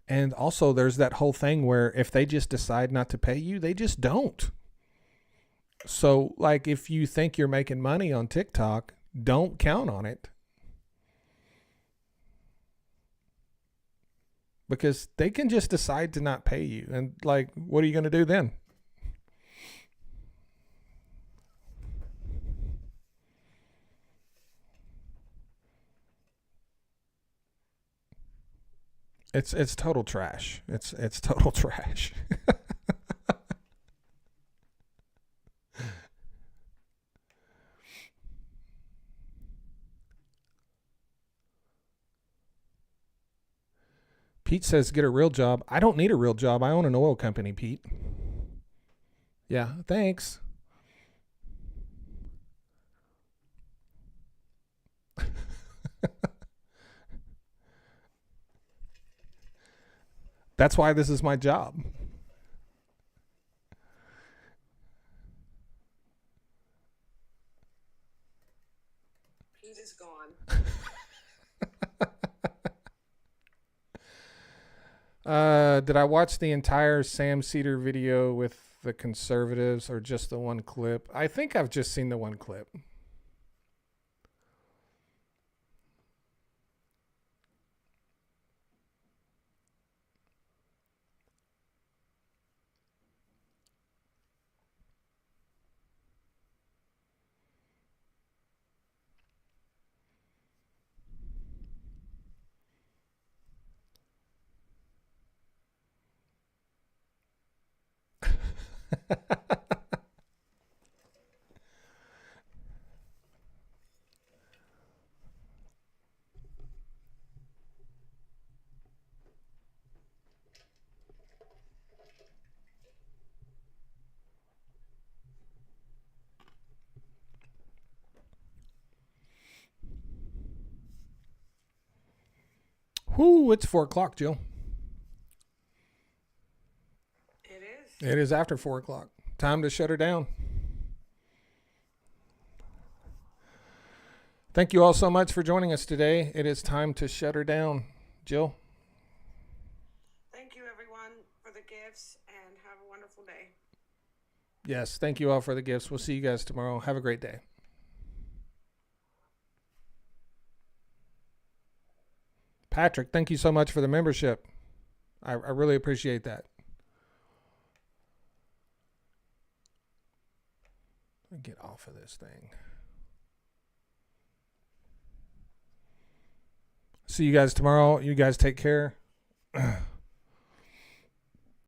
And also there's that whole thing where if they just decide not to pay you, they just don't. So like if you think you're making money on TikTok, don't count on it. Because they can just decide to not pay you. And like, what are you going to do then? It's total trash. It's total trash. Pete says get a real job. I don't need a real job. I own an oil company, Pete. Yeah, thanks. That's why this is my job. Pete is gone. Did I watch the entire Sam Cedar video with the conservatives or just the one clip? I think I've just seen the one clip. Whoo, it's 4:00, Jill. It is. It is after 4:00. Time to shut her down. Thank you all so much for joining us today. It is time to shut her down. Jill? Thank you, everyone, for the gifts, and have a wonderful day. Yes, thank you all for the gifts. We'll see you guys tomorrow. Have a great day. Patrick, thank you so much for the membership. I really appreciate that. Get off of this thing. See you guys tomorrow. You guys take care.